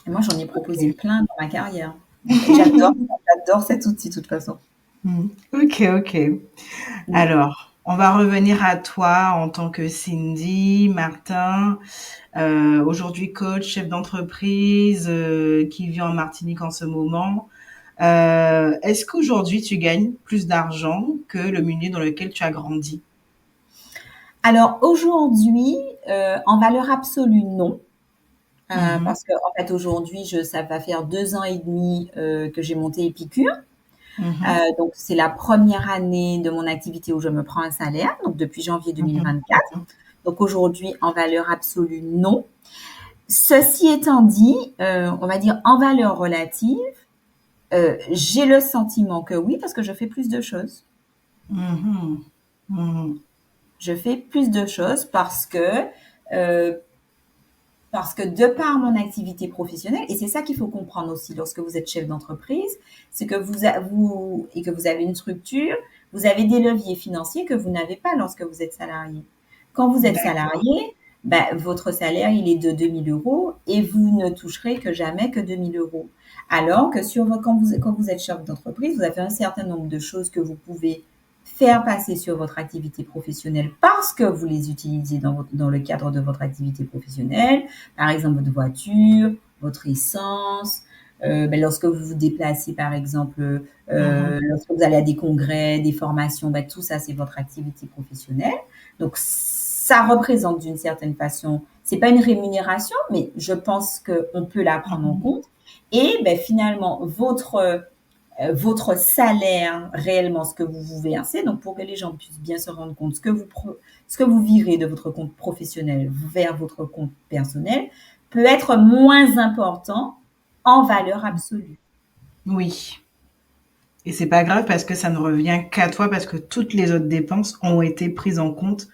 Et moi, j'en ai proposé OK. plein dans ma carrière. Donc, j'adore cet outil de toute façon. Mmh. OK, OK. Mm. Alors, on va revenir à toi en tant que Cindy Martin, aujourd'hui coach, chef d'entreprise, qui vit en Martinique en ce moment. Est-ce qu'aujourd'hui tu gagnes plus d'argent que le milieu dans lequel tu as grandi? Alors aujourd'hui, en valeur absolue, non. Mhm, Parce que en fait aujourd'hui, ça va faire 2 ans et demi que j'ai monté Épicure. mhm, Donc c'est la première année de mon activité où je me prends un salaire, donc depuis janvier mhm, 2024. Donc aujourd'hui, en valeur absolue, non. Ceci étant dit, on va dire en valeur relative, j'ai le sentiment que oui, parce que je fais plus de choses. mhm, mhm, Je fais plus de choses euh, parce que de par mon activité professionnelle, et c'est ça qu'il faut comprendre aussi lorsque vous êtes chef d'entreprise, c'est que et que vous avez une structure, vous avez des leviers financiers que vous n'avez pas lorsque vous êtes salarié. Quand vous êtes d'accord. salarié, ben, votre salaire, il est de 2 000 € et vous ne toucherez que jamais que 2 000 €. Alors que quand vous êtes chef d'entreprise, vous avez un certain nombre de choses que vous pouvez faire passer sur votre activité professionnelle parce que vous les utilisez dans le cadre de votre activité professionnelle, par exemple votre voiture, votre essence, ben, lorsque vous vous déplacez, par exemple, Mhm, lorsque vous allez à des congrès, des formations, ben, tout ça, c'est votre activité professionnelle. Donc, ça représente d'une certaine façon, c'est pas une rémunération, mais je pense qu'on peut la prendre en mhm, compte. Et ben, finalement, votre salaire réellement, ce que vous vous versez, donc pour que les gens puissent bien se rendre compte, ce que vous virez de votre compte professionnel vers votre compte personnel peut être moins important en valeur absolue. oui. Et c'est pas grave parce que ça ne revient qu'à toi parce que toutes les autres dépenses ont été prises en compte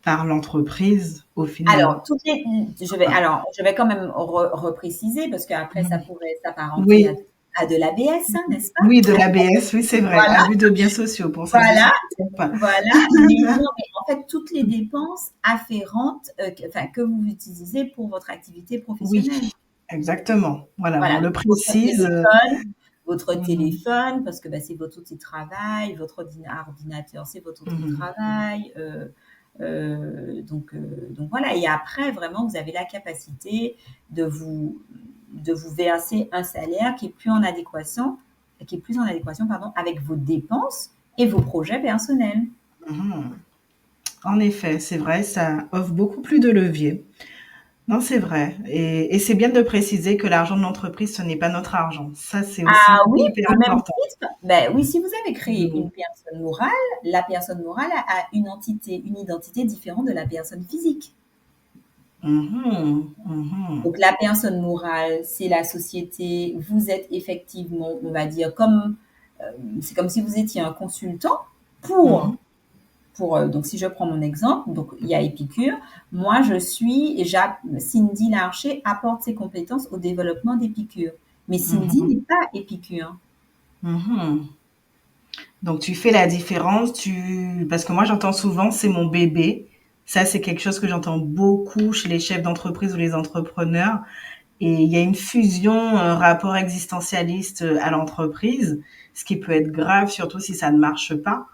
par l'entreprise au final. Alors, je vais quand même repréciser parce qu'après, ça Mhm. pourrait s'apparenter à, Oui, à de l'ABS, hein, n'est-ce pas? oui, de l'ABS, oui, c'est vrai. Voilà, Abus de biens sociaux pour celles et ceux voilà. qui ne savent pas. Voilà, mais non, mais en fait, toutes les dépenses afférentes, que vous utilisez pour votre activité Oui, professionnelle. exactement. Voilà, on Voilà, le donc précise. votre Mhm, téléphone, parce que bah, c'est votre outil de travail, votre ordinateur, c'est votre outil de mhm, travail. Donc voilà. Et après, vraiment, vous avez la capacité de vous, de vous verser un salaire qui est plus en adéquation, pardon, avec vos dépenses et vos projets personnels. Mhm. En effet, c'est vrai, ça offre beaucoup plus de leviers. Non, c'est vrai. Et c'est bien de préciser que l'argent de l'entreprise, ce n'est pas notre argent. Ça, c'est Ah aussi oui, hyper au même important. titre, ben oui, si vous avez créé Mhm. une personne morale, la personne morale a une identité différente de la personne physique. Mhm. Mhm. Donc la personne morale, c'est la société. Vous êtes effectivement, on va dire, c'est comme si vous étiez un consultant pour, Mhm. donc si je prends mon exemple, donc il y a Épicure. Moi, Cindy Larcher apporte ses compétences au développement d'Épicure. Mais Cindy Mhm. n'est pas Épicure. Mhm. Donc tu fais la différence, parce que moi j'entends souvent c'est mon bébé. Ça c'est quelque chose que j'entends beaucoup chez les chefs d'entreprise ou les entrepreneurs. Et il y a une fusion rapport existentialiste à l'entreprise, ce qui peut être grave, surtout si ça ne marche pas.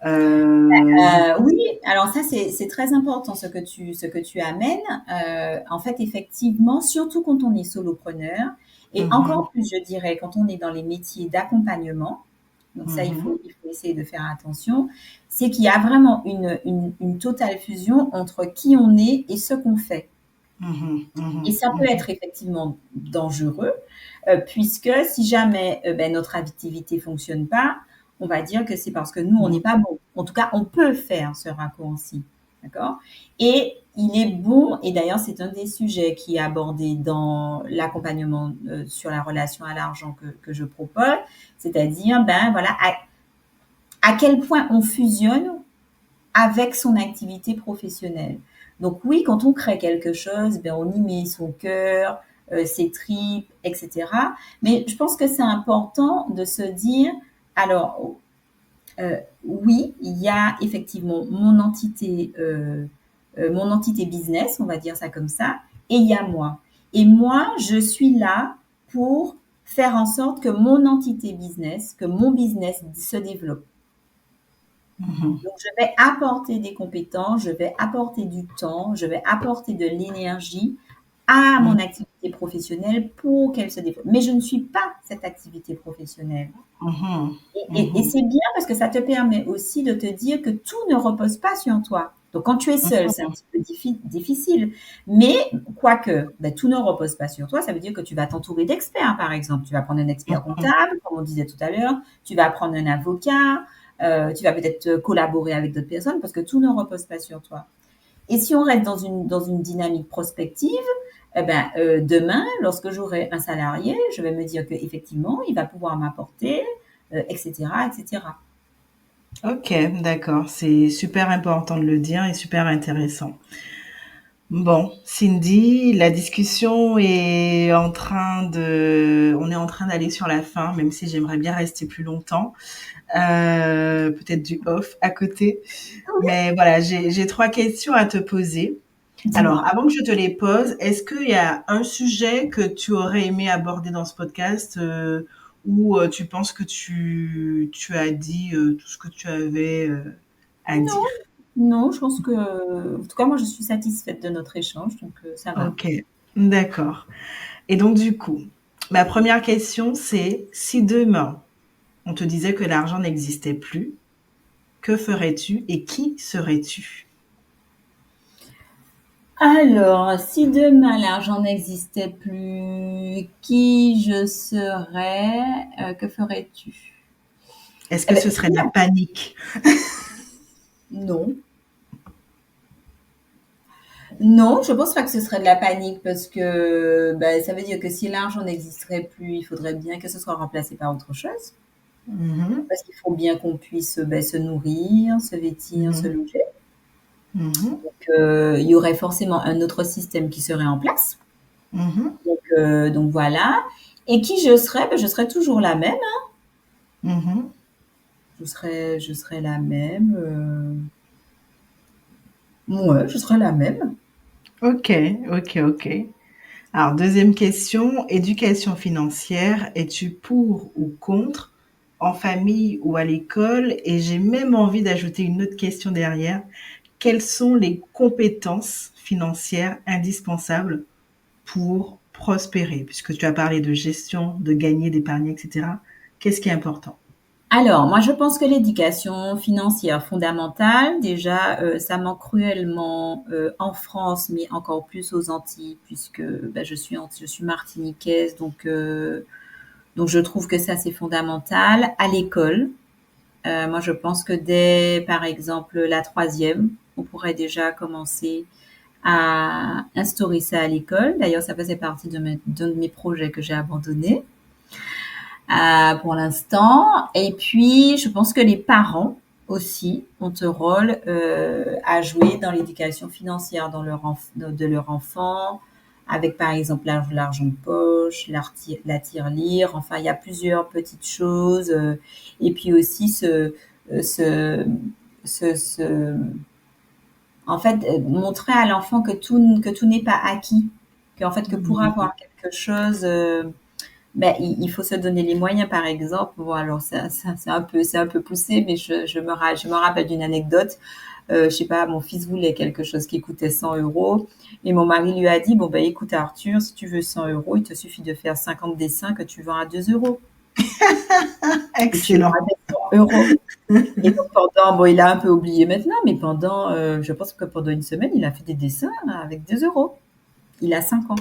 Du coup. Oui, alors ça c'est très important ce que tu amènes. En fait, effectivement, surtout quand on est solopreneur et Mhm. encore plus, je dirais, quand on est dans les métiers d'accompagnement. Donc ça, Mhm. il faut essayer de faire attention. C'est qu'il y a vraiment une totale fusion entre qui on est et ce qu'on fait. Mhm. Et Mhm. ça peut Mhm. être effectivement dangereux, puisque si jamais ben, notre activité fonctionne pas, on va dire que c'est parce que nous, on n'est Mhm. pas bon. En tout cas, on peut faire ce raccourci. D'accord. Et il est bon, et d'ailleurs, c'est un des sujets qui est abordé dans l'accompagnement sur la relation à l'argent que je propose, c'est-à-dire, ben voilà, à quel point on fusionne avec son activité professionnelle. Donc oui, quand on crée quelque chose, ben on y met son cœur, ses tripes, etc. Mais je pense que c'est important de se dire, alors oui, il y a effectivement mon entité business, on va dire ça comme ça, et il y a moi. Et moi, je suis là pour faire en sorte que mon entité business, que mon business se développe. Mhm. Donc, je vais apporter des compétences, je vais apporter du temps, je vais apporter de l'énergie à mon Mhm. activité professionnelle pour qu'elle se développe. Mais je ne suis pas cette activité professionnelle. Mhm. Et Mhm. c'est bien parce que ça te permet aussi de te dire que tout ne repose pas sur toi. Donc, quand tu es seul, c'est un petit peu difficile. Mais, quoique, ben, tout ne repose pas sur toi, ça veut dire que tu vas t'entourer d'experts, par exemple. Tu vas prendre un expert Mhm. comptable, comme on disait tout à l'heure. Tu vas prendre un avocat. Tu vas peut-être collaborer avec d'autres personnes parce que tout ne repose pas sur toi. Et si on reste dans une dynamique prospective, eh ben, demain, lorsque j'aurai un salarié, je vais me dire qu'effectivement, il va pouvoir m'apporter, etc., etc. Ok, d'accord. C'est super important de le dire et super intéressant. Bon, Cindy, la discussion est on est en train d'aller sur la fin, même si j'aimerais bien rester plus longtemps. Peut-être du off à côté. Mais voilà, j'ai trois questions à te poser. Alors, Dis-moi. avant que je te les pose, est-ce qu'il y a un sujet que tu aurais aimé aborder dans ce podcast où tu penses que tu as dit tout ce que tu avais à Non, dire? non, je pense que, en tout cas, moi, je suis satisfaite de notre échange, donc ça va. Ok, d'accord. Et donc, du coup, ma première question, c'est si demain, on te disait que l'argent n'existait plus, que ferais-tu et qui serais-tu? Alors, si demain l'argent n'existait plus, qui je serais, que ferais-tu? Est-ce Eh que ben, ce serait de la panique? non. Non, je pense pas que ce serait de la panique parce que bah, ça veut dire que si l'argent n'existerait plus, il faudrait bien que ce soit remplacé par autre chose. Mhm, Parce qu'il faut bien qu'on puisse ben, se nourrir, se vêtir, se mhm, loger. mhm, Donc, il y aurait forcément un autre système qui serait en place. mhm, Donc voilà. Et qui je serais? Ben, je serais toujours la même. mhm. Je serais la même. Ouais, je serais la même. Ok, ok, ok. Alors, deuxième question, éducation financière, es-tu pour ou contre, en famille ou à l'école? Et j'ai même envie d'ajouter une autre question derrière. Quelles sont les compétences financières indispensables pour prospérer? Puisque tu as parlé de gestion, de gagner, d'épargner, etc. Qu'est-ce qui est important? Alors, moi, je pense que l'éducation financière fondamentale, déjà, ça manque cruellement en France, mais encore plus aux Antilles, puisque ben, je suis martiniquaise, donc je trouve que ça, c'est fondamental. À l'école, moi, je pense que dès, par exemple, la troisième, on pourrait déjà commencer à instaurer ça à l'école. D'ailleurs, ça faisait partie d'un de mes projets que j'ai abandonné pour l'instant. Et puis, je pense que les parents aussi ont un rôle à jouer dans l'éducation financière de leur enfant, avec par exemple l'argent de poche, la tirelire. Enfin, il y a plusieurs petites choses. Et puis aussi euh, ce, ce en fait, montrer à l'enfant que tout n'est pas acquis, qu'en fait que pour Mhm. avoir quelque chose, ben, il faut se donner les moyens, par exemple. Bon, alors c'est un peu poussé, mais je me rappelle d'une anecdote. Je sais pas, mon fils voulait quelque chose qui coûtait 100 euros et mon mari lui a dit, bon ben écoute Arthur, si tu veux 100 euros, il te suffit de faire 50 dessins que tu vends à 2 euros et tu Excellent. auras des 100 euros. Et donc pendant, bon, il a un peu oublié maintenant, mais pendant, je pense que pendant une semaine, il a fait des dessins avec 2 euros. Il a 5 ans.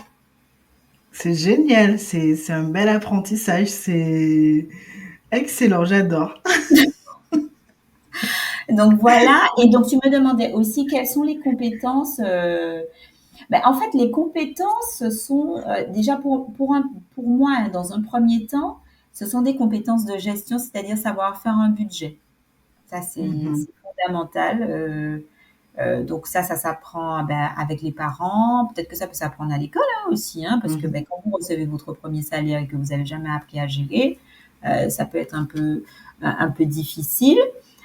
C'est génial, c'est un bel apprentissage, c'est excellent, j'adore. Donc voilà. Et donc tu me demandais aussi quelles sont les compétences. Ben, en fait, les compétences ce sont déjà pour moi, hein, dans un premier temps, ce sont des compétences de gestion, c'est-à-dire savoir faire un budget. Ça, Mhm. c'est fondamental. Donc ça s'apprend ben, avec les parents. Peut-être que ça peut s'apprendre à l'école hein, aussi, hein, parce que Mhm. ben, quand vous recevez votre premier salaire et que vous n'avez jamais appris à gérer, ça peut être un peu difficile.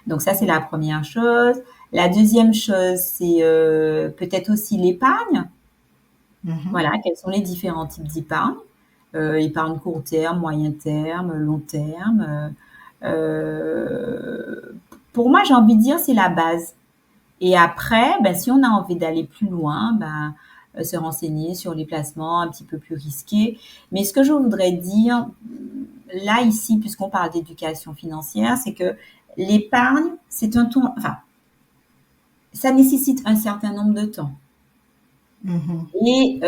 Donc ça, c'est la première chose. La deuxième chose, c'est peut-être aussi l'épargne. Mhm. Voilà, quels sont les différents types d'épargne? Épargne court terme, moyen terme, long terme. Pour moi, j'ai envie de dire, c'est la base. Et après, ben, si on a envie d'aller plus loin, ben, se renseigner sur les placements un petit peu plus risqués. Mais ce que je voudrais dire, là, ici, puisqu'on parle d'éducation financière, c'est que l'épargne, c'est un tour, enfin, ça nécessite un certain nombre de temps. Mhm. Et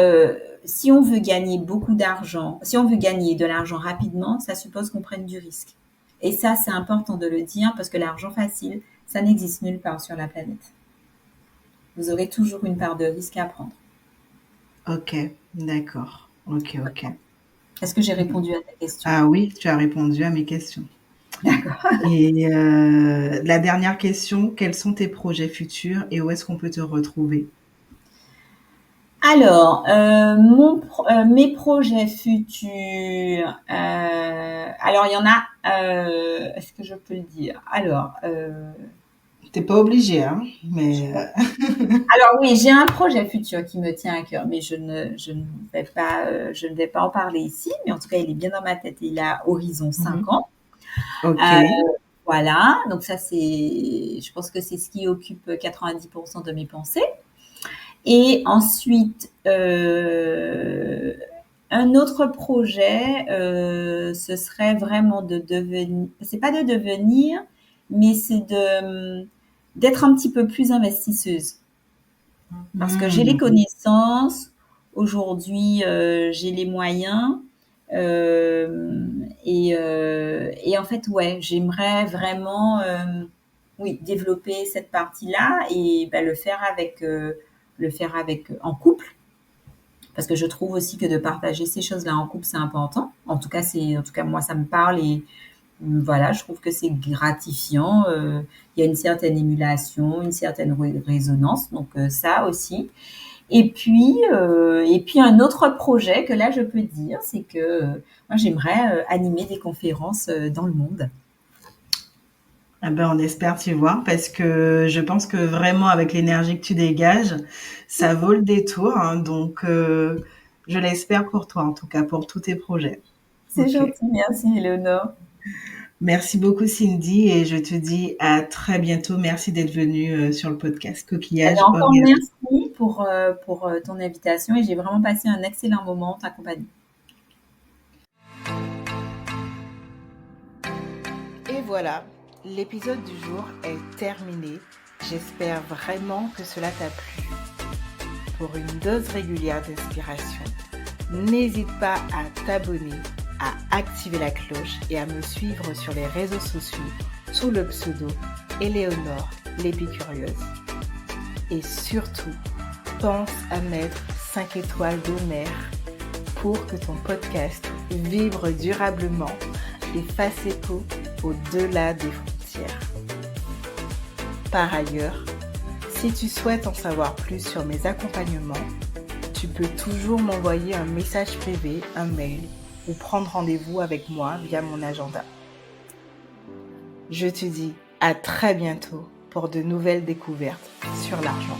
si on veut gagner beaucoup d'argent, si on veut gagner de l'argent rapidement, ça suppose qu'on prenne du risque. Et ça, c'est important de le dire parce que l'argent facile, ça n'existe nulle part sur la planète. Vous aurez toujours une part de risque à prendre. Ok, d'accord. Ok, ok. Est-ce que j'ai répondu à ta question? Ah oui, tu as répondu à mes questions. D'accord. Et la dernière question, quels sont tes projets futurs et où est-ce qu'on peut te retrouver? Alors, mes projets futurs, alors il y en a, est-ce que je peux le dire? Alors, T'es pas obligé, hein, mais alors oui, j'ai un projet futur qui me tient à cœur, mais je ne vais pas en parler ici, mais en tout cas, il est bien dans ma tête et il a horizon 5 mhm. ans. Ok. Euh, voilà, donc ça je pense que c'est ce qui occupe 90% de mes pensées. Et ensuite, un autre projet, ce serait vraiment de devenir, c'est pas de devenir, mais c'est d'être un petit peu plus investisseuse. Parce que j'ai les Hmm. connaissances, aujourd'hui j'ai les moyens, euh, et en fait, ouais, j'aimerais vraiment oui, développer cette partie-là et bah, le faire avec en couple. Parce que je trouve aussi que de partager ces choses-là en couple, c'est important. En tout cas, moi, ça me parle et voilà, je trouve que c'est gratifiant. Il y a une certaine émulation, une certaine résonance, donc ça aussi. Et puis un autre projet que là je peux dire, c'est que moi j'aimerais animer des conférences dans le monde. Ah ben, on espère, tu vois, parce que je pense que vraiment avec l'énergie que tu dégages, ça vaut le détour, hein, donc je l'espère pour toi, en tout cas, pour tous tes projets. C'est Ok. gentil, merci Eleonore. Merci beaucoup, Cindy, et je te dis à très bientôt. Merci d'être venue sur le podcast Eh bien, Coquillage encore Orgasme. merci. pour ton invitation et j'ai vraiment passé un excellent moment en ta compagnie. Et voilà, l'épisode du jour est terminé. J'espère vraiment que cela t'a plu. Pour une dose régulière d'inspiration, n'hésite pas à t'abonner, à activer la cloche et à me suivre sur les réseaux sociaux sous le pseudo Éléonore l'épicurieuse. Et surtout, pense à mettre 5 étoiles d'honneur pour que ton podcast vibre durablement et fasse écho au-delà des frontières. Par ailleurs, si tu souhaites en savoir plus sur mes accompagnements, tu peux toujours m'envoyer un message privé, un mail ou prendre rendez-vous avec moi via mon agenda. Je te dis à très bientôt pour de nouvelles découvertes sur l'argent.